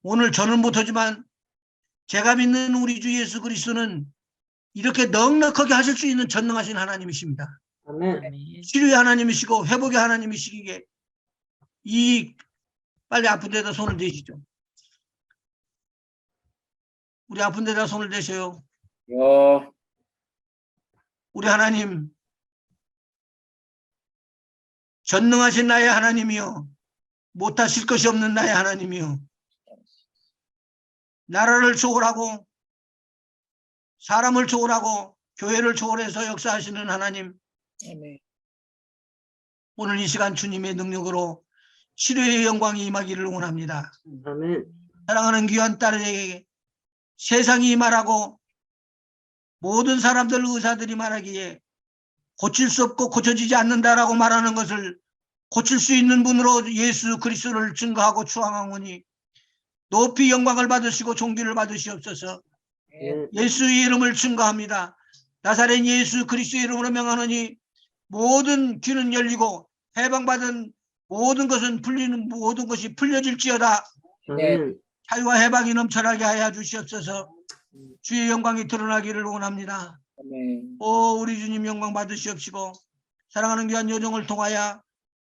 오늘 저는 못하지만 제가 믿는 우리 주 예수 그리스도는 이렇게 넉넉하게 하실 수 있는 전능하신 하나님이십니다. 아멘. 아멘. 치료의 하나님이시고 회복의 하나님이시기에 이 빨리 아픈 데다 손을 대시죠. 우리 아픈 데다 손을 대셔요. 우리 하나님, 전능하신 나의 하나님이요, 못하실 것이 없는 나의 하나님이요, 나라를 초월하고 사람을 초월하고 교회를 초월해서 역사하시는 하나님, 아멘. 오늘 이 시간 주님의 능력으로 치료의 영광이 임하기를 원합니다. 아멘. 사랑하는 귀한 딸에게 세상이 말하고 모든 사람들, 의사들이 말하기에 고칠 수 없고 고쳐지지 않는다라고 말하는 것을 고칠 수 있는 분으로 예수 그리스도를 증거하고 추앙하오니 높이 영광을 받으시고 존귀를 받으시옵소서. 예. 예수의 이름을 증거합니다. 나사렛 예수 그리스도의 이름으로 명하노니 모든 귀는 열리고 해방받은 모든 것은 풀리는 모든 것이 풀려질지어다. 아멘. 자유와 해방이 넘쳐나게 하여 주시옵소서. 주의 영광이 드러나기를 원합니다. 아멘. 오 우리 주님 영광 받으시옵시고 사랑하는 귀한 여정을 통하여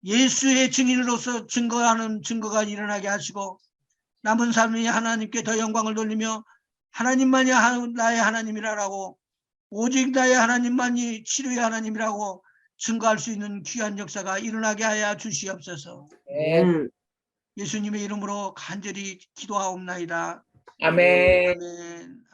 예수의 증인으로서 증거하는 증거가 일어나게 하시고 남은 삶이 하나님께 더 영광을 돌리며 하나님만이 나의 하나님이라고 오직 나의 하나님만이 치료의 하나님이라고 증거할 수 있는 귀한 역사가 일어나게 하여 주시옵소서. 아멘. 예수님의 이름으로 간절히 기도하옵나이다. 아멘. 아멘.